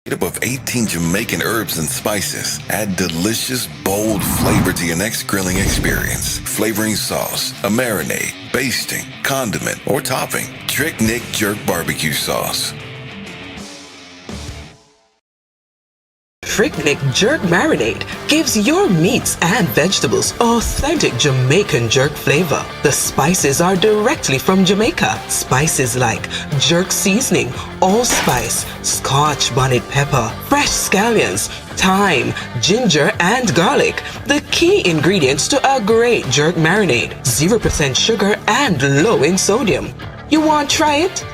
Made up of 18 Jamaican herbs and spices. Add delicious, bold flavor to your next grilling experience. Flavoring sauce, a marinade, basting, condiment, or topping. Trick Nick Jerk Barbecue Sauce. Freaknik Jerk Marinade gives your meats and vegetables authentic Jamaican jerk flavor. The spices are directly from Jamaica. Spices like jerk seasoning, allspice, Scotch bonnet pepper, fresh scallions, thyme, ginger, and garlic. The key ingredients to a great jerk marinade. 0% sugar and low in sodium. You want to try it?